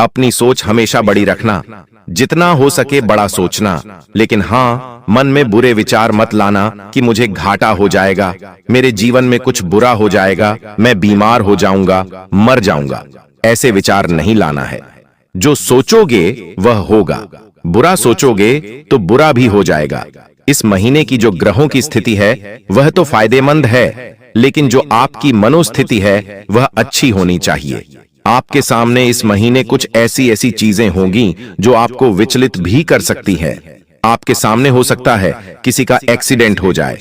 अपनी सोच हमेशा बड़ी रखना, जितना हो सके बड़ा सोचना, लेकिन हाँ, मन में बुरे विचार मत लाना कि मुझे घाटा हो जाएगा, मेरे जीवन में कुछ बुरा हो जाएगा, मैं बीमार हो जाऊंगा, मर जाऊंगा। ऐसे विचार नहीं लाना है। जो सोचोगे वह होगा, बुरा सोचोगे तो बुरा भी हो जाएगा। इस महीने की जो ग्रहों की स्थिति है वह तो फायदेमंद है, लेकिन जो आपकी मनोस्थिति है वह अच्छी होनी चाहिए। आपके सामने इस महीने कुछ ऐसी ऐसी चीजें होंगी जो आपको विचलित भी कर सकती है। आपके सामने हो सकता है किसी का एक्सीडेंट हो जाए।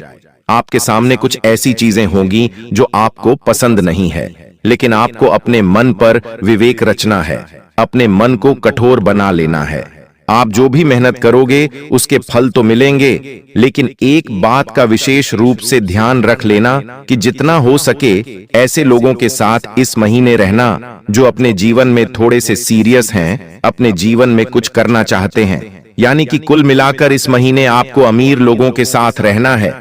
आपके सामने कुछ ऐसी चीजें होंगी जो आपको पसंद नहीं है, लेकिन आपको अपने मन पर विवेक रचना है, अपने मन को कठोर बना लेना है। आप जो भी मेहनत करोगे उसके फल तो मिलेंगे, लेकिन एक बात का विशेष रूप से ध्यान रख लेना कि जितना हो सके ऐसे लोगों के साथ इस महीने रहना जो अपने जीवन में थोड़े से सीरियस हैं, अपने जीवन में कुछ करना चाहते हैं। यानी कि कुल मिलाकर इस महीने आपको अमीर लोगों के साथ रहना है।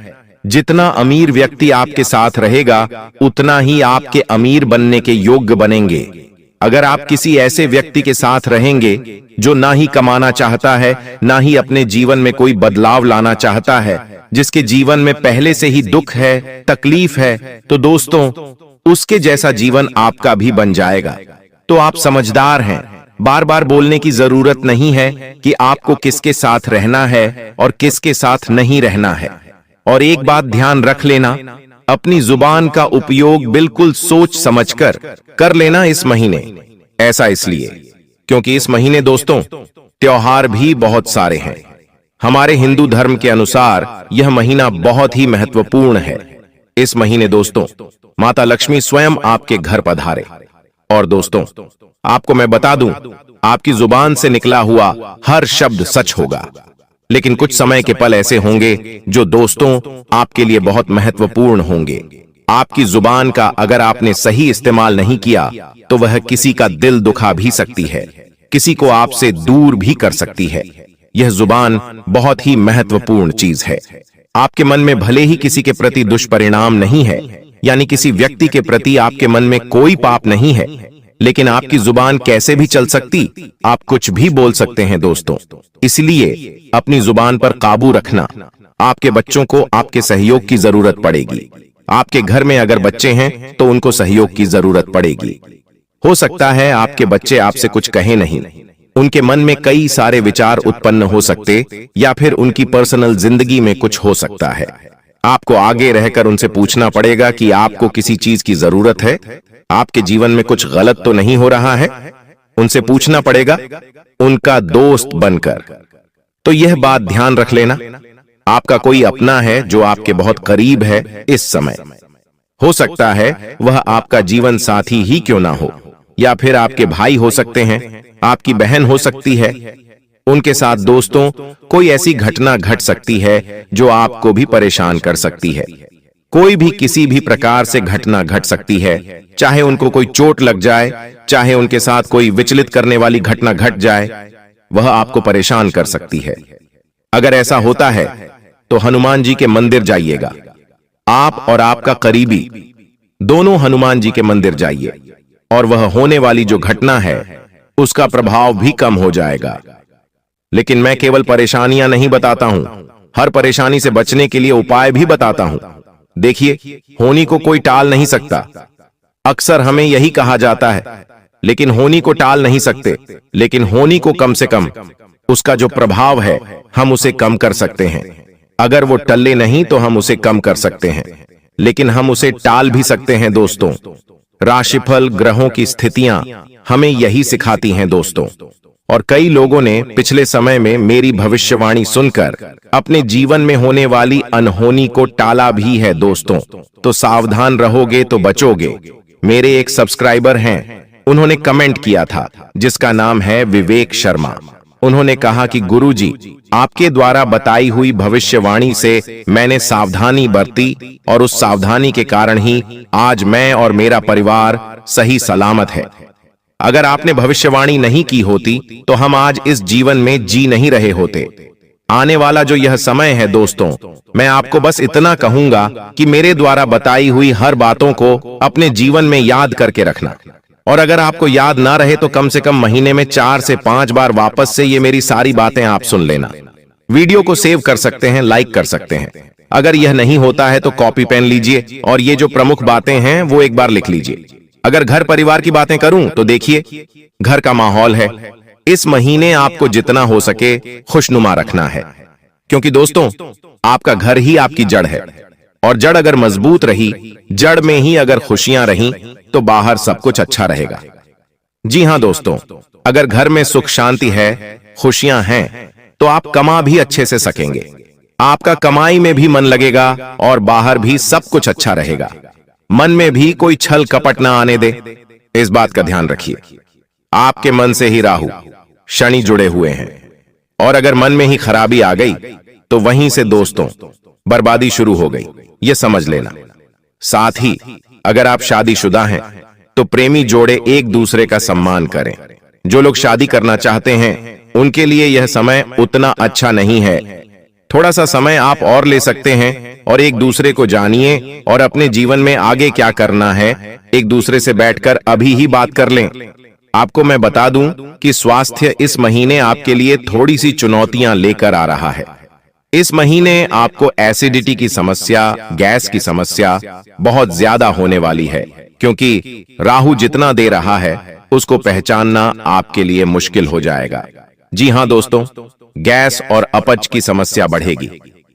जितना अमीर व्यक्ति आपके साथ रहेगा उतना ही आपके अमीर बनने के योग्य बनेंगे। अगर आप किसी ऐसे व्यक्ति के साथ रहेंगे जो ना ही कमाना चाहता है, ना ही अपने जीवन में कोई बदलाव लाना चाहता है, जिसके जीवन में पहले से ही दुख है, तकलीफ है, तो दोस्तों उसके जैसा जीवन आपका भी बन जाएगा। तो आप समझदार हैं, बार बार बोलने की जरूरत नहीं है कि आपको किसके साथ रहना है और किसके साथ नहीं रहना है। और एक बात ध्यान रख लेना, अपनी जुबान का उपयोग बिल्कुल सोच समझकर कर लेना इस महीने। ऐसा इसलिए क्योंकि इस महीने दोस्तों त्योहार भी बहुत सारे हैं। हमारे हिंदू धर्म के अनुसार यह महीना बहुत ही महत्वपूर्ण है। इस महीने दोस्तों माता लक्ष्मी स्वयं आपके घर पधारे। और दोस्तों आपको मैं बता दूं, आपकी जुबान से निकला हुआ हर शब्द सच होगा, लेकिन कुछ समय के पल ऐसे होंगे जो दोस्तों आपके लिए बहुत महत्वपूर्ण होंगे। आपकी जुबान का अगर आपने सही इस्तेमाल नहीं किया तो वह किसी का दिल दुखा भी सकती है, किसी को आपसे दूर भी कर सकती है। यह जुबान बहुत ही महत्वपूर्ण चीज है। आपके मन में भले ही किसी के प्रति दुष्परिणाम नहीं है, यानी किसी व्यक्ति के प्रति आपके मन में कोई पाप नहीं है, लेकिन आपकी जुबान कैसे भी चल सकती, आप कुछ भी बोल सकते हैं दोस्तों। इसलिए अपनी जुबान पर काबू रखना। आपके बच्चों को आपके सहयोग की जरूरत पड़ेगी। आपके घर में अगर बच्चे हैं तो उनको सहयोग की जरूरत पड़ेगी। हो सकता है आपके बच्चे आपसे कुछ कहे नहीं, उनके मन में कई सारे विचार उत्पन्न हो सकते, या फिर उनकी पर्सनल जिंदगी में कुछ हो सकता है। आपको आगे रहकर उनसे पूछना पड़ेगा कि आपको किसी चीज की जरूरत है, आपके जीवन में कुछ गलत तो नहीं हो रहा है। उनसे पूछना पड़ेगा उनका दोस्त बनकर। तो यह बात ध्यान रख लेना, आपका कोई अपना है जो आपके बहुत करीब है इस समय। हो सकता है वह आपका जीवन साथी ही क्यों ना हो, या फिर आपके भाई हो सकते हैं, आपकी बहन हो सकती है, उनके साथ दोस्तों कोई ऐसी घटना घट सकती है जो आपको भी परेशान कर सकती है। कोई भी किसी भी प्रकार से घटना घट सकती है, चाहे उनको कोई चोट लग जाए, चाहे उनके साथ कोई विचलित करने वाली घटना घट जाए, वह आपको परेशान कर सकती है। अगर ऐसा होता है तो हनुमान जी के मंदिर जाइएगा। आप और आपका करीबी दोनों हनुमान जी के मंदिर जाइए और वह होने वाली जो घटना है उसका प्रभाव भी कम हो जाएगा। लेकिन मैं केवल परेशानियां नहीं बताता हूं, हर परेशानी से बचने के लिए उपाय भी बताता हूं। देखिए, होनी को कोई टाल नहीं सकता। अक्सर हमें यही कहा जाता है, लेकिन होनी को टाल नहीं सकते, लेकिन होनी को कम से कम उसका जो प्रभाव है हम उसे कम कर सकते हैं। अगर वो टले नहीं तो हम उसे कम कर सकते हैं, लेकिन हम उसे टाल भी सकते हैं दोस्तों। राशिफल, ग्रहों की स्थितियां हमें यही सिखाती हैं दोस्तों। और कई लोगों ने पिछले समय में मेरी भविष्यवाणी सुनकर अपने जीवन में होने वाली अनहोनी को टाला भी है दोस्तों। तो सावधान रहोगे तो बचोगे। मेरे एक सब्सक्राइबर हैं, उन्होंने कमेंट किया था जिसका नाम है विवेक शर्मा। उन्होंने कहा कि गुरुजी, आपके द्वारा बताई हुई भविष्यवाणी से मैंने सावधानी बरती और उस सावधानी के कारण ही आज मैं और मेरा परिवार सही सलामत है। अगर आपने भविष्यवाणी नहीं की होती तो हम आज इस जीवन में जी नहीं रहे होते। आने वाला जो यह समय है दोस्तों, मैं आपको बस इतना कहूंगा कि मेरे द्वारा बताई हुई हर बातों को अपने जीवन में याद करके रखना। और अगर आपको याद ना रहे तो कम से कम महीने में 4 से 5 बार वापस से ये मेरी सारी बातें आप सुन लेना। वीडियो को सेव कर सकते हैं, लाइक कर सकते हैं। अगर यह नहीं होता है तो कॉपी पेन लीजिए और ये जो प्रमुख बातें हैं वो एक बार लिख लीजिए। अगर घर परिवार की बातें करूं तो देखिए, घर का माहौल है, इस महीने आपको जितना हो सके खुशनुमा रखना है, क्योंकि दोस्तों आपका घर ही आपकी जड़ है और जड़ अगर मजबूत रही, जड़ में ही अगर खुशियां रहीं तो बाहर सब कुछ अच्छा रहेगा। जी हां दोस्तों, अगर घर में सुख शांति है, खुशियां हैं, तो आप कमा भी अच्छे से सकेंगे। आपका कमाई में भी मन लगेगा और बाहर भी सब कुछ अच्छा रहेगा। मन में भी कोई छल कपट ना आने दे, इस बात का ध्यान रखिए। आपके मन से ही राहु शनि जुड़े हुए हैं और अगर मन में ही खराबी आ गई तो वहीं से दोस्तों बर्बादी शुरू हो गई, ये समझ लेना। साथ ही अगर आप शादीशुदा हैं तो प्रेमी जोड़े एक दूसरे का सम्मान करें। जो लोग शादी करना चाहते हैं उनके लिए यह समय उतना अच्छा नहीं है। थोड़ा सा समय आप और ले सकते हैं और एक दूसरे को जानिए और अपने जीवन में आगे क्या करना है एक दूसरे से बैठकर अभी ही बात कर लें। आपको मैं बता दूं कि स्वास्थ्य इस महीने आपके लिए थोड़ी सी चुनौतियां लेकर आ रहा है। इस महीने आपको एसिडिटी की समस्या, गैस की समस्या बहुत ज्यादा होने वाली है, क्योंकि राहु जितना दे रहा है उसको पहचानना आपके लिए मुश्किल हो जाएगा। जी हां दोस्तों, गैस और अपच की समस्या बढ़ेगी।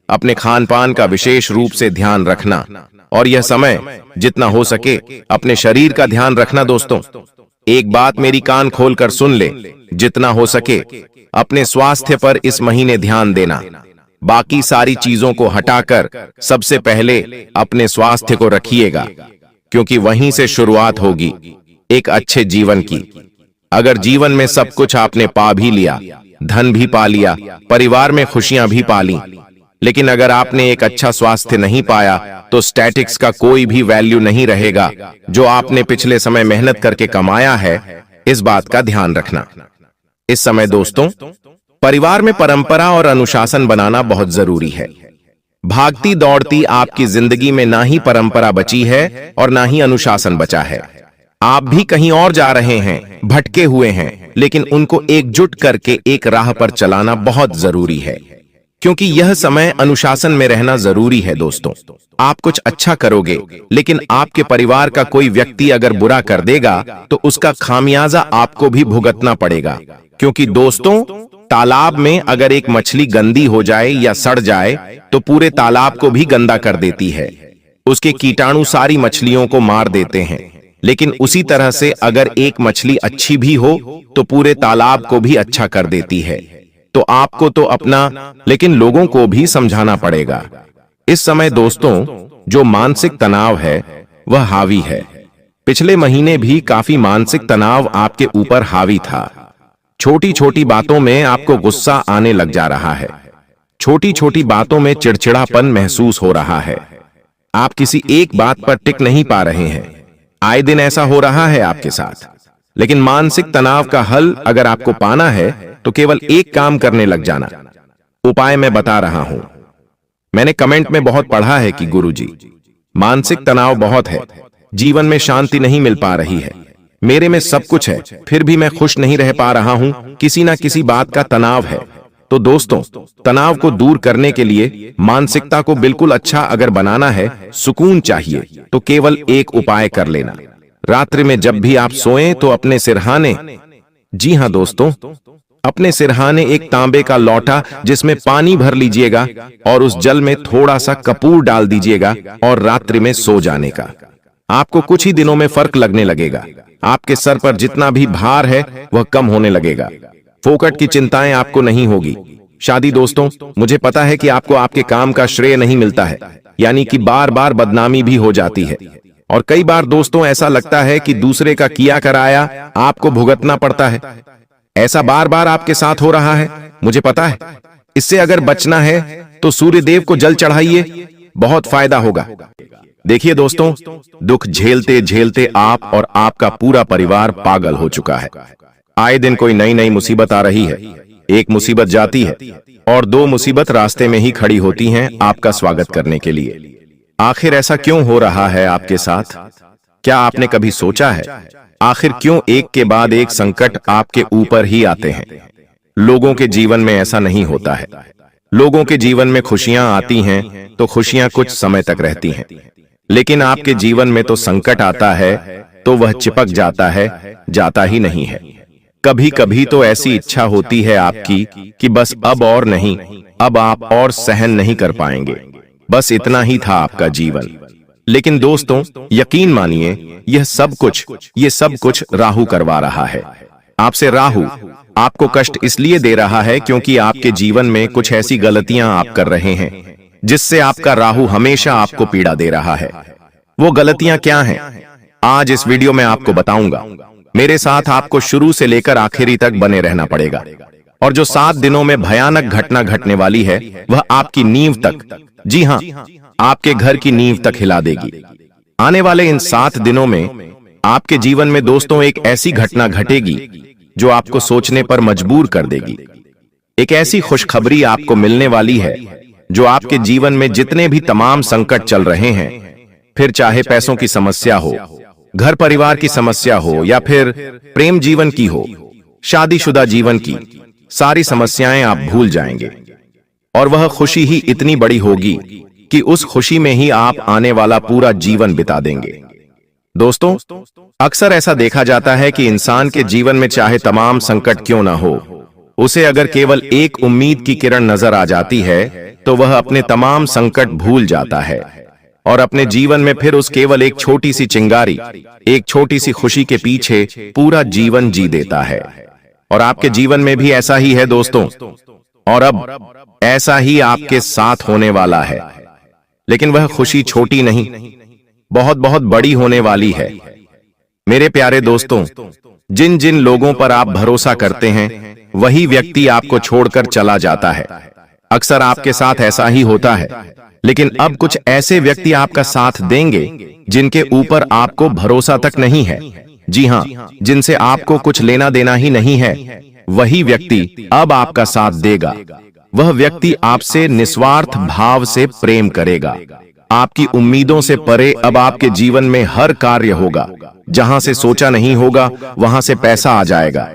अपने खान पान का विशेष रूप से ध्यान रखना और यह समय जितना हो सके अपने शरीर का ध्यान रखना दोस्तों। एक बात मेरी कान खोलकर सुन ले, जितना हो सके अपने स्वास्थ्य पर इस महीने ध्यान देना। बाकी सारी चीजों को हटाकर सबसे पहले अपने स्वास्थ्य को रखिएगा, क्योंकि वहीं से शुरुआत होगी एक अच्छे जीवन की। अगर जीवन में सब कुछ आपने पा भी लिया, धन भी पा लिया, परिवार में खुशियां भी पा ली, लेकिन अगर आपने एक अच्छा स्वास्थ्य नहीं पाया तो स्टैटिक्स का कोई भी वैल्यू नहीं रहेगा जो आपने पिछले समय मेहनत करके कमाया है। इस बात का ध्यान रखना। इस समय दोस्तों परिवार में परंपरा और अनुशासन बनाना बहुत जरूरी है। भागती दौड़ती आपकी जिंदगी में ना ही परंपरा बची है और ना ही अनुशासन बचा है। आप भी कहीं और जा रहे हैं, भटके हुए हैं, लेकिन उनको एकजुट करके एक राह पर चलाना बहुत जरूरी है, क्योंकि यह समय अनुशासन में रहना जरूरी है दोस्तों। आप कुछ अच्छा करोगे, लेकिन आपके परिवार का कोई व्यक्ति अगर बुरा कर देगा तो उसका खामियाजा आपको भी भुगतना पड़ेगा। क्योंकि दोस्तों तालाब में अगर एक मछली गंदी हो जाए या सड़ जाए तो पूरे तालाब को भी गंदा कर देती है। उसके कीटाणु सारी मछलियों को मार देते हैं। लेकिन उसी तरह से अगर एक मछली अच्छी भी हो तो पूरे तालाब को भी अच्छा कर देती है। तो आपको तो अपना, लेकिन लोगों को भी समझाना पड़ेगा। इस समय दोस्तों जो मानसिक तनाव है वह हावी है। पिछले महीने भी काफी मानसिक तनाव आपके ऊपर हावी था। छोटी छोटी बातों में आपको गुस्सा आने लग जा रहा है। छोटी छोटी बातों में चिड़चिड़ापन महसूस हो रहा है। आप किसी एक बात पर टिक नहीं पा रहे हैं। आए दिन ऐसा हो रहा है आपके साथ। लेकिन मानसिक तनाव का हल अगर आपको पाना है तो केवल एक काम करने लग जाना। उपाय मैं बता रहा हूं। मैंने कमेंट में बहुत पढ़ा है कि गुरुजी, मानसिक तनाव बहुत है, जीवन में शांति नहीं मिल पा रही है, मेरे में सब कुछ है फिर भी मैं खुश नहीं रह पा रहा हूं, किसी ना किसी बात का तनाव है। तो दोस्तों, तनाव को दूर करने के लिए, मानसिकता को बिल्कुल अच्छा अगर बनाना है, सुकून चाहिए, तो केवल एक उपाय कर लेना। रात्रि में जब भी आप सोएं तो अपने सिरहाने, जी हां दोस्तों, अपने सिरहाने एक तांबे का लौटा जिसमें पानी भर लीजिएगा और उस जल में थोड़ा सा कपूर डाल दीजिएगा और रात्रि में सो जाने का। आपको कुछ ही दिनों में फर्क लगने लगेगा। आपके सर पर जितना भी भार है वह कम होने लगेगा। फोकट की चिंताएं आपको नहीं होगी। शादी दोस्तों, मुझे पता है कि आपको आपके काम का श्रेय नहीं मिलता है, यानी कि बार बार बदनामी भी हो जाती है। और कई बार दोस्तों ऐसा लगता है कि दूसरे का किया कराया आपको भुगतना पड़ता है। ऐसा बार बार आपके साथ हो रहा है, मुझे पता है। इससे अगर बचना है तो सूर्य देव को जल चढ़ाइए, बहुत फायदा होगा। देखिए दोस्तों, दुख झेलते झेलते आप और आपका पूरा परिवार पागल हो चुका है। आए दिन कोई नई नई मुसीबत आ रही है। एक मुसीबत जाती है और दो मुसीबत रास्ते में ही खड़ी होती हैं आपका स्वागत करने के लिए। आखिर ऐसा क्यों हो रहा है आपके साथ? क्या आपने कभी सोचा है आखिर क्यों एक के बाद एक संकट आपके ऊपर ही आते हैं? लोगों के जीवन में ऐसा नहीं होता है। लोगों के जीवन में खुशियां आती हैं तो खुशियां कुछ समय तक रहती हैं, लेकिन आपके जीवन में तो संकट आता है तो वह चिपक जाता है, जाता ही नहीं है। कभी कभी तो ऐसी इच्छा होती है आपकी कि बस अब और नहीं, अब आप और सहन नहीं कर पाएंगे, बस इतना ही था आपका जीवन। लेकिन दोस्तों, यकीन मानिए, यह सब कुछ राहु करवा रहा है आपसे। राहु आपको कष्ट इसलिए दे रहा है क्योंकि आपके जीवन में कुछ ऐसी गलतियां आप कर रहे हैं जिससे आपका राहु हमेशा आपको पीड़ा दे रहा है। वो गलतियां क्या हैं? आज इस वीडियो में आपको बताऊंगा। मेरे साथ आपको शुरू से लेकर आखिरी तक बने रहना पड़ेगा। और जो 7 दिनों में भयानक घटना घटने वाली है वह आपकी नींव तक, जी हां, आपके घर की नींव तक हिला देगी। आने वाले इन 7 दिनों में आपके जीवन में दोस्तों एक ऐसी घटना घटेगी जो आपको सोचने पर मजबूर कर देगी। एक ऐसी खुशखबरी आपको मिलने वाली है जो आपके जीवन में जितने भी तमाम संकट चल रहे हैं, फिर चाहे पैसों की समस्या हो, घर परिवार की समस्या हो, या फिर प्रेम जीवन की हो, शादीशुदा जीवन की, सारी समस्याएं आप भूल जाएंगे। और वह खुशी ही इतनी बड़ी होगी कि उस खुशी में ही आप आने वाला पूरा जीवन बिता देंगे। दोस्तों, अक्सर ऐसा देखा जाता है कि इंसान के जीवन में चाहे तमाम संकट क्यों ना हो, उसे अगर केवल एक उम्मीद की किरण नजर आ जाती है तो वह अपने तमाम संकट भूल जाता है और अपने जीवन में फिर उस केवल एक छोटी सी चिंगारी, एक छोटी सी खुशी के पीछे पूरा जीवन जी देता है। और आपके जीवन में भी ऐसा ही है दोस्तों, और अब ऐसा ही आपके साथ होने वाला है। लेकिन वह खुशी छोटी नहीं, बहुत बहुत बड़ी होने वाली है। मेरे प्यारे दोस्तों, जिन जिन लोगों पर आप भरोसा करते हैं वही व्यक्ति आपको छोड़कर चला जाता है। अक्सर आपके साथ ऐसा ही होता है। लेकिन अब कुछ ऐसे व्यक्ति आपका साथ देंगे जिनके ऊपर आपको भरोसा तक नहीं है। जी हां, जिनसे आपको कुछ लेना देना ही नहीं है, वही व्यक्ति अब आपका साथ देगा। वह व्यक्ति आपसे निस्वार्थ भाव से प्रेम करेगा। आपकी उम्मीदों से परे अब आपके जीवन में हर कार्य होगा। जहां से सोचा नहीं होगा वहां से पैसा आ जाएगा।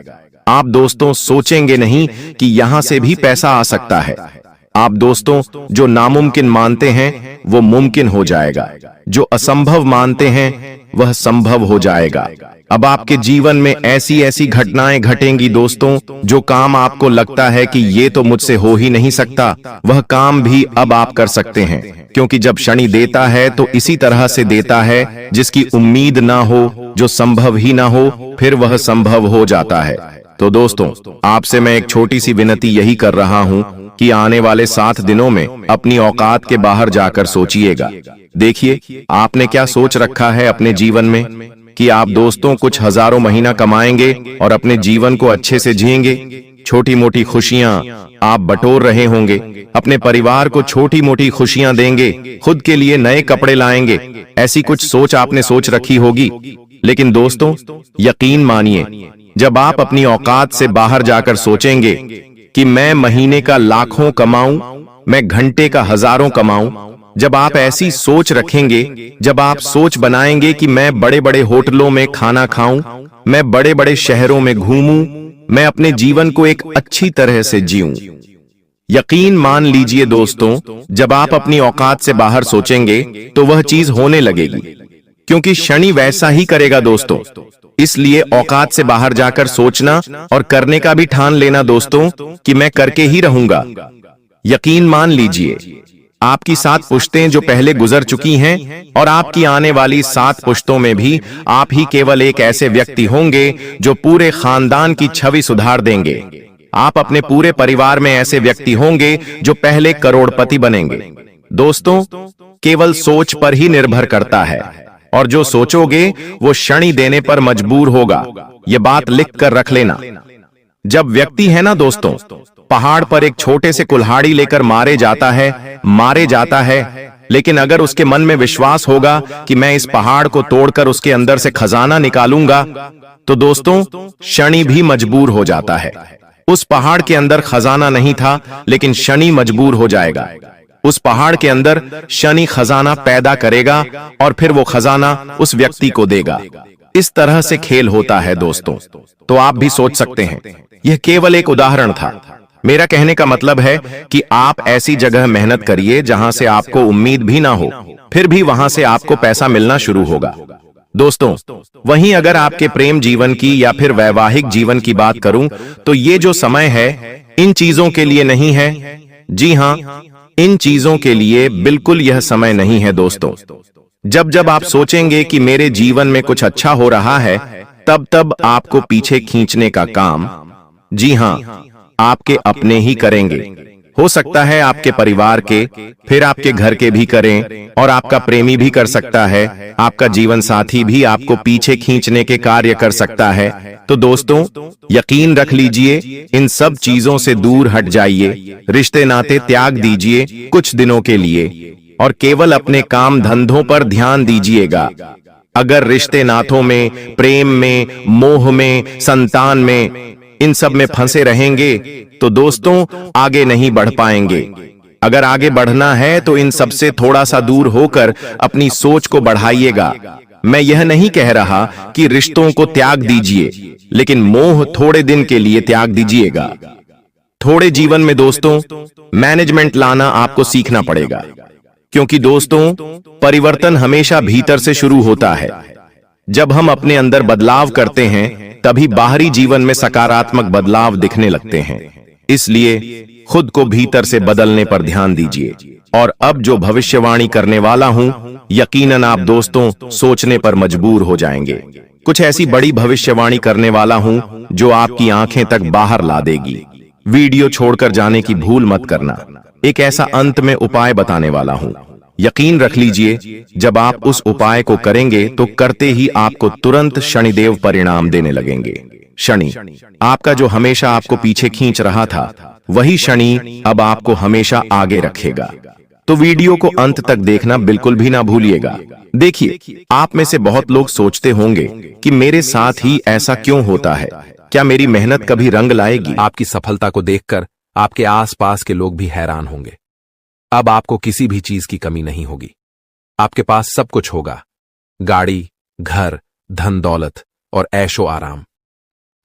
आप दोस्तों सोचेंगे नहीं कि यहां से भी पैसा आ सकता है। आप दोस्तों जो नामुमकिन मानते हैं वो मुमकिन हो जाएगा, जो असंभव मानते हैं वह संभव हो जाएगा। अब आपके जीवन में ऐसी ऐसी घटनाएं घटेंगी दोस्तों, जो काम आपको लगता है कि ये तो मुझसे हो ही नहीं सकता, वह काम भी अब आप कर सकते हैं। क्योंकि जब शनि देता है तो इसी तरह से देता है, जिसकी उम्मीद ना हो, जो संभव ही ना हो, फिर वह संभव हो जाता है। तो दोस्तों, आपसे मैं एक छोटी सी विनती यही कर रहा हूं कि आने वाले 7 दिनों में अपनी औकात के बाहर जाकर सोचिएगा। देखिए आपने क्या सोच रखा है अपने जीवन में। कि आप दोस्तों कुछ हजारों महीना कमाएंगे और अपने जीवन को अच्छे से जिएंगे। छोटी मोटी खुशियां आप बटोर रहे होंगे, अपने परिवार को छोटी मोटी खुशियां देंगे, खुद के लिए नए कपड़े लाएंगे। ऐसी कुछ सोच आपने सोच रखी होगी। लेकिन दोस्तों, यकीन मानिए, जब आप अपनी औकात से बाहर जाकर सोचेंगे कि मैं महीने का लाखों कमाऊं, मैं घंटे का हजारों कमाऊं, जब आप ऐसी सोच रखेंगे, जब आप सोच बनाएंगे कि मैं बड़े बड़े होटलों में खाना खाऊं, मैं बड़े बड़े शहरों में घूमूं, मैं अपने जीवन को एक अच्छी तरह से जीऊं, यकीन मान लीजिए दोस्तों, जब आप अपनी औकात से बाहर सोचेंगे तो वह चीज होने लगेगी, क्योंकि शनि वैसा ही करेगा दोस्तों। इसलिए औकात से बाहर जाकर सोचना और करने का भी ठान लेना दोस्तों कि मैं करके ही रहूंगा। यकीन मान लीजिए, आपकी 7 पुश्तें जो पहले गुजर चुकी हैं और आपकी आने वाली 7 पुश्तों में भी आप ही केवल एक ऐसे व्यक्ति होंगे जो पूरे खानदान की छवि सुधार देंगे। आप अपने पूरे परिवार में ऐसे व्यक्ति होंगे जो पहले करोड़पति बनेंगे। दोस्तों, केवल सोच पर ही निर्भर करता है, और जो सोचोगे वो शनि देने पर मजबूर होगा। ये बात लिख कर रख लेना। जब व्यक्ति है ना दोस्तों, पहाड़ पर एक छोटे से कुल्हाड़ी लेकर मारे जाता है, लेकिन अगर उसके मन में विश्वास होगा कि मैं इस पहाड़ को तोड़कर उसके अंदर से खजाना निकालूंगा, तो दोस्तों शनि भी मजबूर हो जाता है। उस पहाड़ के अंदर खजाना नहीं था, लेकिन शनि मजबूर हो जाएगा। उस पहाड़ के अंदर शनि खजाना पैदा करेगा और फिर वो खजाना उस व्यक्ति को देगा। इस तरह से खेल होता है दोस्तों। तो आप भी सोच सकते हैं, यह केवल एक उदाहरण था। मेरा कहने का मतलब है कि आप ऐसी जगह मेहनत करिए जहां से आपको उम्मीद भी ना हो, फिर भी वहां से आपको पैसा मिलना शुरू होगा। दोस्तों, वहीं अगर आपके प्रेम जीवन की या फिर वैवाहिक जीवन की बात करूं, तो ये जो समय है इन चीजों के लिए नहीं है। जी हां, इन चीजों के लिए बिल्कुल यह समय नहीं है दोस्तों। जब जब आप सोचेंगे कि मेरे जीवन में कुछ अच्छा हो रहा है, तब तब आपको पीछे खींचने का काम, जी हां, आपके अपने ही करेंगे। हो सकता है आपके परिवार के, फिर आपके घर के भी करें, और आपका प्रेमी भी कर सकता है, आपका जीवन साथी भी आपको पीछे खींचने के कार्य कर सकता है। तो दोस्तों, यकीन रख लीजिए, इन सब चीजों से दूर हट जाइए, रिश्ते नाते त्याग दीजिए कुछ दिनों के लिए, और केवल अपने काम धंधों पर ध्यान दीजिएगा। अगर रिश्ते नातों में, प्रेम में, मोह में, संतान में, इन सब में फंसे रहेंगे तो दोस्तों आगे नहीं बढ़ पाएंगे। अगर आगे बढ़ना है तो इन सब से थोड़ा सा दूर होकर अपनी सोच को बढ़ाइएगा। मैं यह नहीं कह रहा कि रिश्तों को त्याग दीजिए, लेकिन मोह थोड़े दिन के लिए त्याग दीजिएगा। थोड़े जीवन में दोस्तों मैनेजमेंट लाना आपको सीखना पड़ेगा, क्योंकि दोस्तों परिवर्तन हमेशा भीतर से शुरू होता है। जब हम अपने अंदर बदलाव करते हैं, तभी बाहरी जीवन में सकारात्मक बदलाव दिखने लगते हैं। इसलिए खुद को भीतर से बदलने पर ध्यान दीजिए। और अब जो भविष्यवाणी करने वाला हूं, यकीनन आप दोस्तों सोचने पर मजबूर हो जाएंगे। कुछ ऐसी बड़ी भविष्यवाणी करने वाला हूं जो आपकी आंखें तक बाहर ला देगी। वीडियो छोड़कर जाने की भूल मत करना। एक ऐसा अंत में उपाय बताने वाला हूं। यकीन रख लीजिए, जब आप उस उपाय को करेंगे तो करते ही आपको तुरंत शनिदेव परिणाम देने लगेंगे। शनि, आपका जो हमेशा आपको पीछे खींच रहा था, वही शनि अब आपको हमेशा आगे रखेगा। तो वीडियो को अंत तक देखना बिल्कुल भी ना भूलिएगा। देखिए, आप में से बहुत लोग सोचते होंगे कि मेरे साथ ही ऐसा क्यों होता है, क्या मेरी मेहनत कभी रंग लाएगी? आपकी सफलता को देखकर आपके आसपास के लोग भी हैरान होंगे। अब आपको किसी भी चीज की कमी नहीं होगी। आपके पास सब कुछ होगा, गाड़ी, घर, धन दौलत और ऐशो आराम।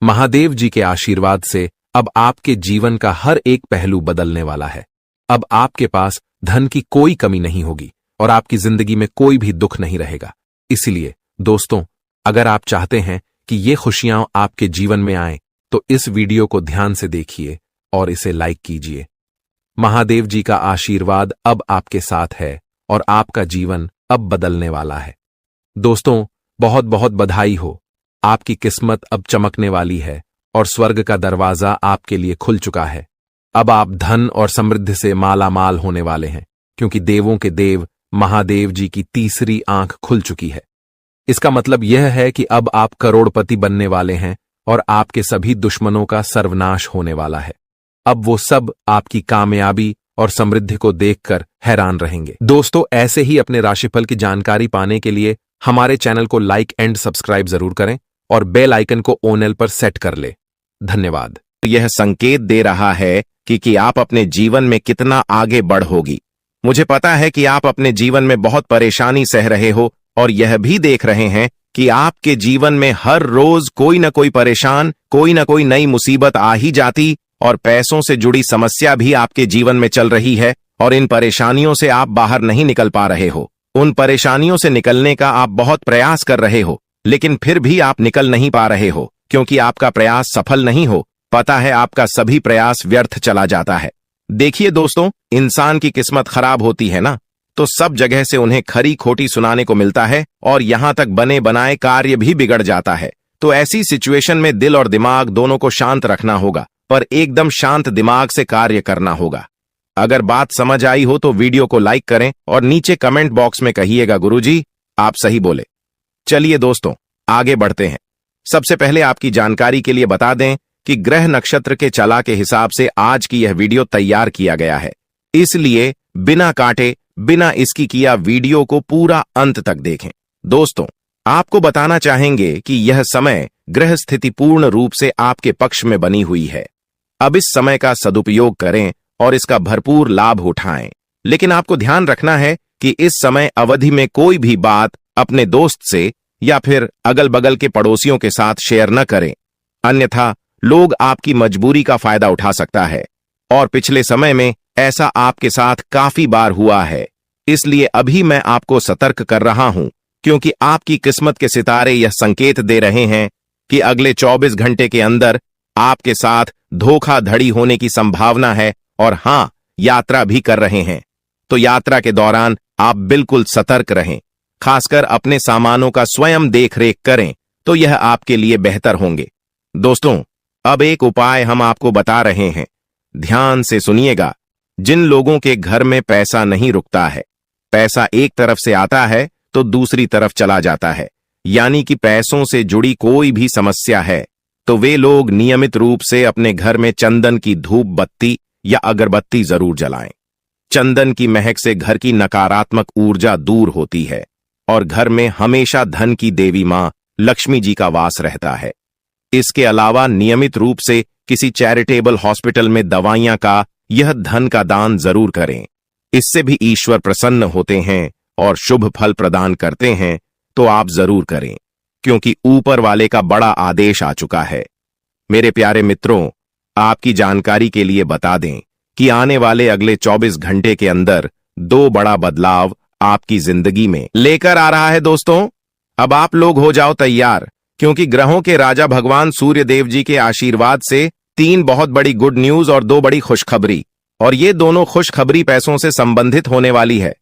महादेव जी के आशीर्वाद से अब आपके जीवन का हर एक पहलू बदलने वाला है। अब आपके पास धन की कोई कमी नहीं होगी और आपकी जिंदगी में कोई भी दुख नहीं रहेगा। इसलिए दोस्तों, अगर आप चाहते हैं कि ये खुशियां आपके जीवन में आए, तो इस वीडियो को ध्यान से देखिए और इसे लाइक कीजिए। महादेव जी का आशीर्वाद अब आपके साथ है और आपका जीवन अब बदलने वाला है। दोस्तों, बहुत बहुत बधाई हो। आपकी किस्मत अब चमकने वाली है और स्वर्ग का दरवाजा आपके लिए खुल चुका है। अब आप धन और समृद्धि से माला माल होने वाले हैं, क्योंकि देवों के देव महादेव जी की तीसरी आंख खुल चुकी है। इसका मतलब यह है कि अब आप करोड़पति बनने वाले हैं और आपके सभी दुश्मनों का सर्वनाश होने वाला है। अब वो सब आपकी कामयाबी और समृद्धि को देखकर हैरान रहेंगे। दोस्तों, ऐसे ही अपने राशिफल की जानकारी पाने के लिए हमारे चैनल को लाइक एंड सब्सक्राइब जरूर करें और बेल आइकन को ऑल पर सेट कर ले। धन्यवाद। यह संकेत दे रहा है कि आप अपने जीवन में कितना आगे बढ़ोगी। मुझे पता है कि आप अपने जीवन में बहुत परेशानी सह रहे हो और यह भी देख रहे हैं कि आपके जीवन में हर रोज कोई न कोई परेशान, कोई न कोई नई मुसीबत आ ही जाती और पैसों से जुड़ी समस्या भी आपके जीवन में चल रही है और इन परेशानियों से आप बाहर नहीं निकल पा रहे हो। उन परेशानियों से निकलने का आप बहुत प्रयास कर रहे हो, लेकिन फिर भी आप निकल नहीं पा रहे हो क्योंकि आपका प्रयास सफल नहीं हो। पता है, आपका सभी प्रयास व्यर्थ चला जाता है। देखिए दोस्तों, इंसान की किस्मत खराब होती है ना, तो सब जगह से उन्हें खरी खोटी सुनाने को मिलता है और यहां तक बने बनाए कार्य भी बिगड़ जाता है। तो ऐसी सिचुएशन में दिल और दिमाग दोनों को शांत रखना होगा, पर एकदम शांत दिमाग से कार्य करना होगा। अगर बात समझ आई हो तो वीडियो को लाइक करें और नीचे कमेंट बॉक्स में कहिएगा गुरुजी आप सही बोले। चलिए दोस्तों, आगे बढ़ते हैं। सबसे पहले आपकी जानकारी के लिए बता दें कि ग्रह नक्षत्र के चला के हिसाब से आज की यह वीडियो तैयार किया गया है, इसलिए बिना काटे बिना इसकी किया वीडियो को पूरा अंत तक देखें। दोस्तों, आपको बताना चाहेंगे कि यह समय ग्रह स्थिति पूर्ण रूप से आपके पक्ष में बनी हुई है। अब इस समय का सदुपयोग करें और इसका भरपूर लाभ उठाएं। लेकिन आपको ध्यान रखना है कि इस समय अवधि में कोई भी बात अपने दोस्त से या फिर अगल बगल के पड़ोसियों के साथ शेयर न करें, अन्यथा लोग आपकी मजबूरी का फायदा उठा सकता है और पिछले समय में ऐसा आपके साथ काफी बार हुआ है। इसलिए अभी मैं आपको सतर्क कर रहा हूं क्योंकि आपकी किस्मत के सितारे यह संकेत दे रहे हैं कि अगले 24 घंटे के अंदर आपके साथ धोखाधड़ी होने की संभावना है और हां, यात्रा भी कर रहे हैं। तो यात्रा के दौरान आप बिल्कुल सतर्क रहें, खासकर अपने सामानों का स्वयं देखरेख करें तो यह आपके लिए बेहतर होंगे। दोस्तों, अब एक उपाय हम आपको बता रहे हैं, ध्यान से सुनिएगा। जिन लोगों के घर में पैसा नहीं रुकता है, पैसा एक तरफ से आता है तो दूसरी तरफ चला जाता है, यानी कि पैसों से जुड़ी कोई भी समस्या है, तो वे लोग नियमित रूप से अपने घर में चंदन की धूप बत्ती या अगरबत्ती जरूर जलाएं। चंदन की महक से घर की नकारात्मक ऊर्जा दूर होती है और घर में हमेशा धन की देवी मां लक्ष्मी जी का वास रहता है। इसके अलावा नियमित रूप से किसी चैरिटेबल हॉस्पिटल में दवाइयां का यह धन का दान जरूर करें। इससे भी ईश्वर प्रसन्न होते हैं और शुभ फल प्रदान करते हैं, तो आप जरूर करें क्योंकि ऊपर वाले का बड़ा आदेश आ चुका है। मेरे प्यारे मित्रों, आपकी जानकारी के लिए बता दें कि आने वाले अगले 24 घंटे के अंदर 2 बड़ा बदलाव आपकी जिंदगी में लेकर आ रहा है। दोस्तों, अब आप लोग हो जाओ तैयार क्योंकि ग्रहों के राजा भगवान सूर्य देव जी के आशीर्वाद से 3 बहुत बड़ी गुड न्यूज और 2 बड़ी खुशखबरी, और ये दोनों खुशखबरी पैसों से संबंधित होने वाली है।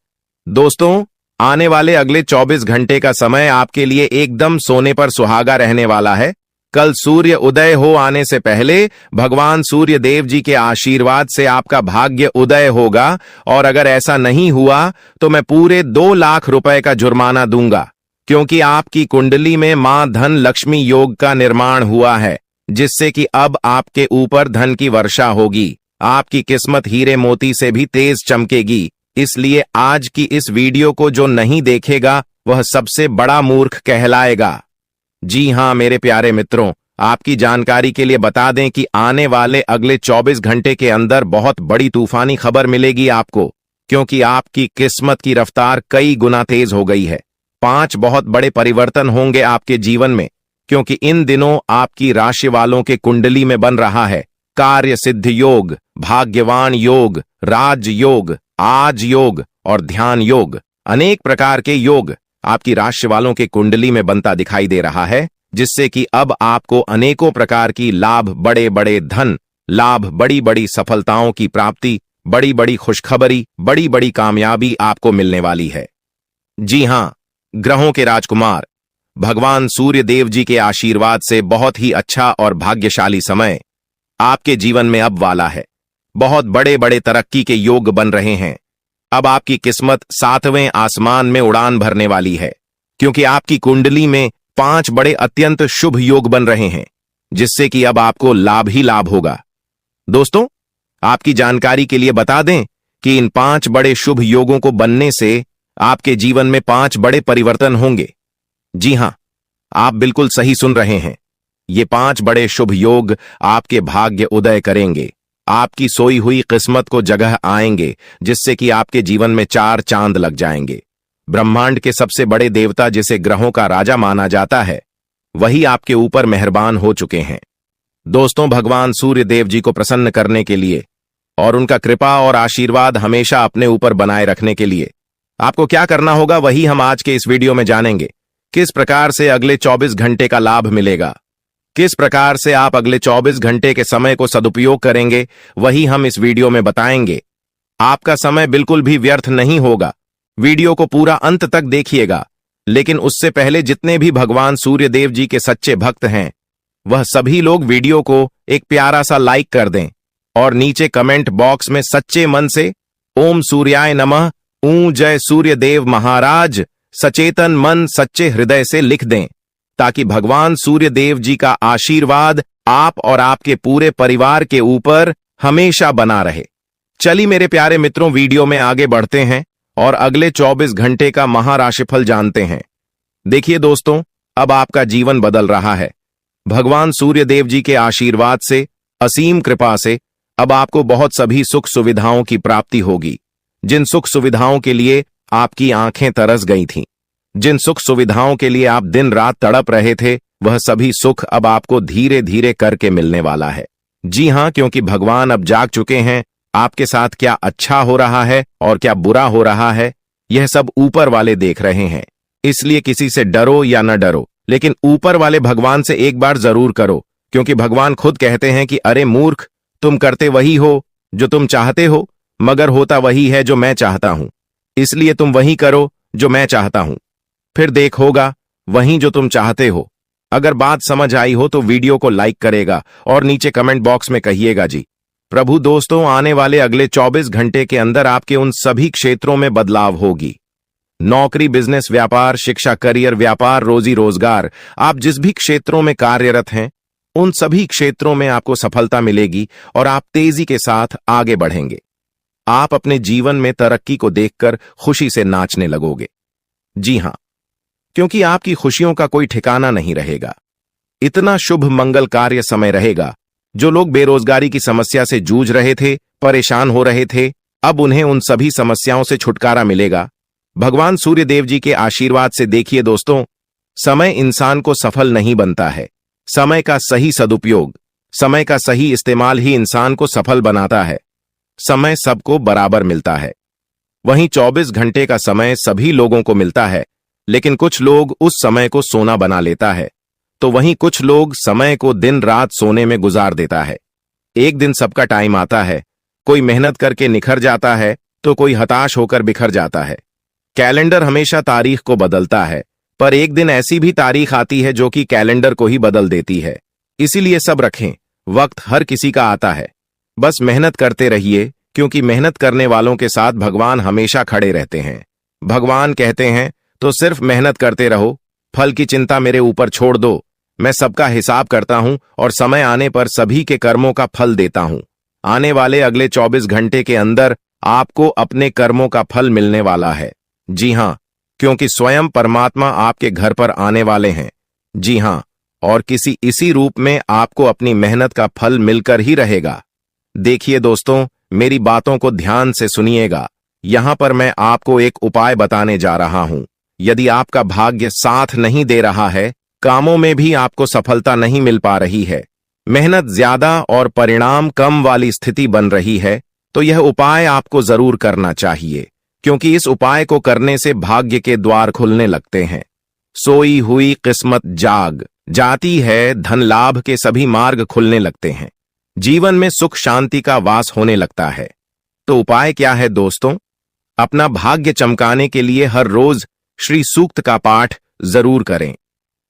दोस्तों, आने वाले अगले 24 घंटे का समय आपके लिए एकदम सोने पर सुहागा रहने वाला है। कल सूर्य उदय हो आने से पहले भगवान सूर्य देव जी के आशीर्वाद से आपका भाग्य उदय होगा, और अगर ऐसा नहीं हुआ तो मैं पूरे 2 लाख रुपए का जुर्माना दूंगा, क्योंकि आपकी कुंडली में मां धन लक्ष्मी योग का निर्माण हुआ है, जिससे कि अब आपके ऊपर धन की वर्षा होगी। आपकी किस्मत हीरे मोती से भी तेज चमकेगी। इसलिए आज की इस वीडियो को जो नहीं देखेगा वह सबसे बड़ा मूर्ख कहलाएगा। जी हां मेरे प्यारे मित्रों, आपकी जानकारी के लिए बता दें कि आने वाले अगले 24 घंटे के अंदर बहुत बड़ी तूफानी खबर मिलेगी आपको, क्योंकि आपकी किस्मत की रफ्तार कई गुना तेज हो गई है। 5 बहुत बड़े परिवर्तन होंगे आपके जीवन में, क्योंकि इन दिनों आपकी राशि वालों के कुंडली में बन रहा है कार्य सिद्ध योग, भाग्यवान योग, राज योग, आज योग और ध्यान योग। अनेक प्रकार के योग आपकी राशि वालों के कुंडली में बनता दिखाई दे रहा है, जिससे कि अब आपको अनेकों प्रकार की लाभ, बड़े बड़े धन लाभ, बड़ी बड़ी सफलताओं की प्राप्ति, बड़ी बड़ी खुशखबरी, बड़ी बड़ी कामयाबी आपको मिलने वाली है। जी हां, ग्रहों के राजकुमार भगवान सूर्य देव जी के आशीर्वाद से बहुत ही अच्छा और भाग्यशाली समय आपके जीवन में अब वाला है। बहुत बड़े बड़े तरक्की के योग बन रहे हैं। अब आपकी किस्मत 7वें आसमान में उड़ान भरने वाली है। क्योंकि आपकी कुंडली में 5 बड़े अत्यंत शुभ योग बन रहे हैं, जिससे कि अब आपको लाभ ही लाभ होगा। दोस्तों, आपकी जानकारी के लिए बता दें कि इन 5 बड़े शुभ योगों को बनने से आपके जीवन में 5 बड़े परिवर्तन होंगे। जी हां, आप बिल्कुल सही सुन रहे हैं। ये 5 बड़े शुभ योग आपके भाग्य उदय करेंगे, आपकी सोई हुई किस्मत को जगह आएंगे, जिससे कि आपके जीवन में 4 चांद लग जाएंगे। ब्रह्मांड के सबसे बड़े देवता, जिसे ग्रहों का राजा माना जाता है, वही आपके ऊपर मेहरबान हो चुके हैं। दोस्तों, भगवान सूर्य देव जी को प्रसन्न करने के लिए और उनका कृपा और आशीर्वाद हमेशा अपने ऊपर बनाए रखने के लिए आपको क्या करना होगा, वही हम आज के इस वीडियो में जानेंगे। किस प्रकार से अगले 24 घंटे का लाभ मिलेगा, किस प्रकार से आप अगले 24 घंटे के समय को सदुपयोग करेंगे, वही हम इस वीडियो में बताएंगे। आपका समय बिल्कुल भी व्यर्थ नहीं होगा। वीडियो को पूरा अंत तक देखिएगा। लेकिन उससे पहले जितने भी भगवान सूर्य देव जी के सच्चे भक्त हैं, वह सभी लोग वीडियो को एक प्यारा सा लाइक कर दें और नीचे कमेंट बॉक्स में सच्चे मन से ओम सूर्याय नमः, ऊ जय सूर्य देव महाराज, सचेतन मन सच्चे हृदय से लिख दें, ताकि भगवान सूर्य देव जी का आशीर्वाद आप और आपके पूरे परिवार के ऊपर हमेशा बना रहे। चलिए मेरे प्यारे मित्रों, वीडियो में आगे बढ़ते हैं और अगले 24 घंटे का महाराशिफल जानते हैं। देखिए दोस्तों, अब आपका जीवन बदल रहा है। भगवान सूर्य देव जी के आशीर्वाद से, असीम कृपा से अब आपको बहुत सभी सुख सुविधाओं की प्राप्ति होगी। जिन सुख सुविधाओं के लिए आपकी आंखें तरस गई थीं, जिन सुख सुविधाओं के लिए आप दिन रात तड़प रहे थे, वह सभी सुख अब आपको धीरे धीरे करके मिलने वाला है। जी हां, क्योंकि भगवान अब जाग चुके हैं। आपके साथ क्या अच्छा हो रहा है और क्या बुरा हो रहा है, यह सब ऊपर वाले देख रहे हैं। इसलिए किसी से डरो या न डरो, लेकिन ऊपर वाले भगवान से एक बार जरूर करो, क्योंकि भगवान खुद कहते हैं कि अरे मूर्ख, तुम करते वही हो जो तुम चाहते हो, मगर होता वही है जो मैं चाहता हूं। इसलिए तुम वही करो जो मैं चाहता हूं, फिर देख होगा वही जो तुम चाहते हो। अगर बात समझ आई हो तो वीडियो को लाइक करेगा और नीचे कमेंट बॉक्स में कहिएगा जी प्रभु। दोस्तों, आने वाले अगले 24 घंटे के अंदर आपके उन सभी क्षेत्रों में बदलाव होगी। नौकरी, बिजनेस, व्यापार, शिक्षा, करियर, व्यापार, रोजी रोजगार, आप जिस भी क्षेत्रों में कार्यरत हैं, उन सभी क्षेत्रों में आपको सफलता मिलेगी और आप तेजी के साथ आगे बढ़ेंगे। आप अपने जीवन में तरक्की को देखकर खुशी से नाचने लगोगे। जी हां, क्योंकि आपकी खुशियों का कोई ठिकाना नहीं रहेगा। इतना शुभ मंगल कार्य समय रहेगा। जो लोग बेरोजगारी की समस्या से जूझ रहे थे, परेशान हो रहे थे, अब उन्हें उन सभी समस्याओं से छुटकारा मिलेगा भगवान सूर्य देव जी के आशीर्वाद से। देखिए दोस्तों, समय इंसान को सफल नहीं बनता है। समय का सही सदुपयोग, समय का सही इस्तेमाल ही इंसान को सफल बनाता है। समय सबको बराबर मिलता है। वहीं 24 घंटे का समय सभी लोगों को मिलता है, लेकिन कुछ लोग उस समय को सोना बना लेता है, तो वहीं कुछ लोग समय को दिन रात सोने में गुजार देता है। एक दिन सबका टाइम आता है, कोई मेहनत करके निखर जाता है तो कोई हताश होकर बिखर जाता है। कैलेंडर हमेशा तारीख को बदलता है, पर एक दिन ऐसी भी तारीख आती है जो कि कैलेंडर को ही बदल देती है। इसीलिए सब रखें, वक्त हर किसी का आता है। बस मेहनत करते रहिए, क्योंकि मेहनत करने वालों के साथ भगवान हमेशा खड़े रहते हैं। भगवान कहते हैं तो सिर्फ मेहनत करते रहो, फल की चिंता मेरे ऊपर छोड़ दो। मैं सबका हिसाब करता हूं और समय आने पर सभी के कर्मों का फल देता हूं। आने वाले अगले 24 घंटे के अंदर आपको अपने कर्मों का फल मिलने वाला है। जी हां, क्योंकि स्वयं परमात्मा आपके घर पर आने वाले हैं। जी हां, और किसी इसी रूप में आपको अपनी मेहनत का फल मिलकर ही रहेगा। देखिए दोस्तों, मेरी बातों को ध्यान से सुनिएगा। यहां पर मैं आपको एक उपाय बताने जा रहा हूं। यदि आपका भाग्य साथ नहीं दे रहा है, कामों में भी आपको सफलता नहीं मिल पा रही है, मेहनत ज्यादा और परिणाम कम वाली स्थिति बन रही है, तो यह उपाय आपको जरूर करना चाहिए, क्योंकि इस उपाय को करने से भाग्य के द्वार खुलने लगते हैं। सोई हुई किस्मत जाग जाती है, धन लाभ के सभी मार्ग खुलने लगते हैं, जीवन में सुख शांति का वास होने लगता है। तो उपाय क्या है दोस्तों? अपना भाग्य चमकाने के लिए हर रोज श्री सूक्त का पाठ जरूर करें।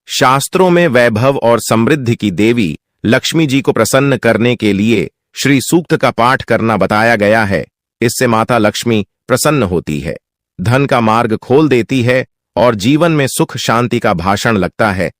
शास्त्रों में वैभव और समृद्धि की देवी लक्ष्मी जी को प्रसन्न करने के लिए श्री सूक्त का पाठ करना बताया गया है। इससे माता लक्ष्मी प्रसन्न होती है, धन का मार्ग खोल देती है और जीवन में सुख शांति का भाषण लगता है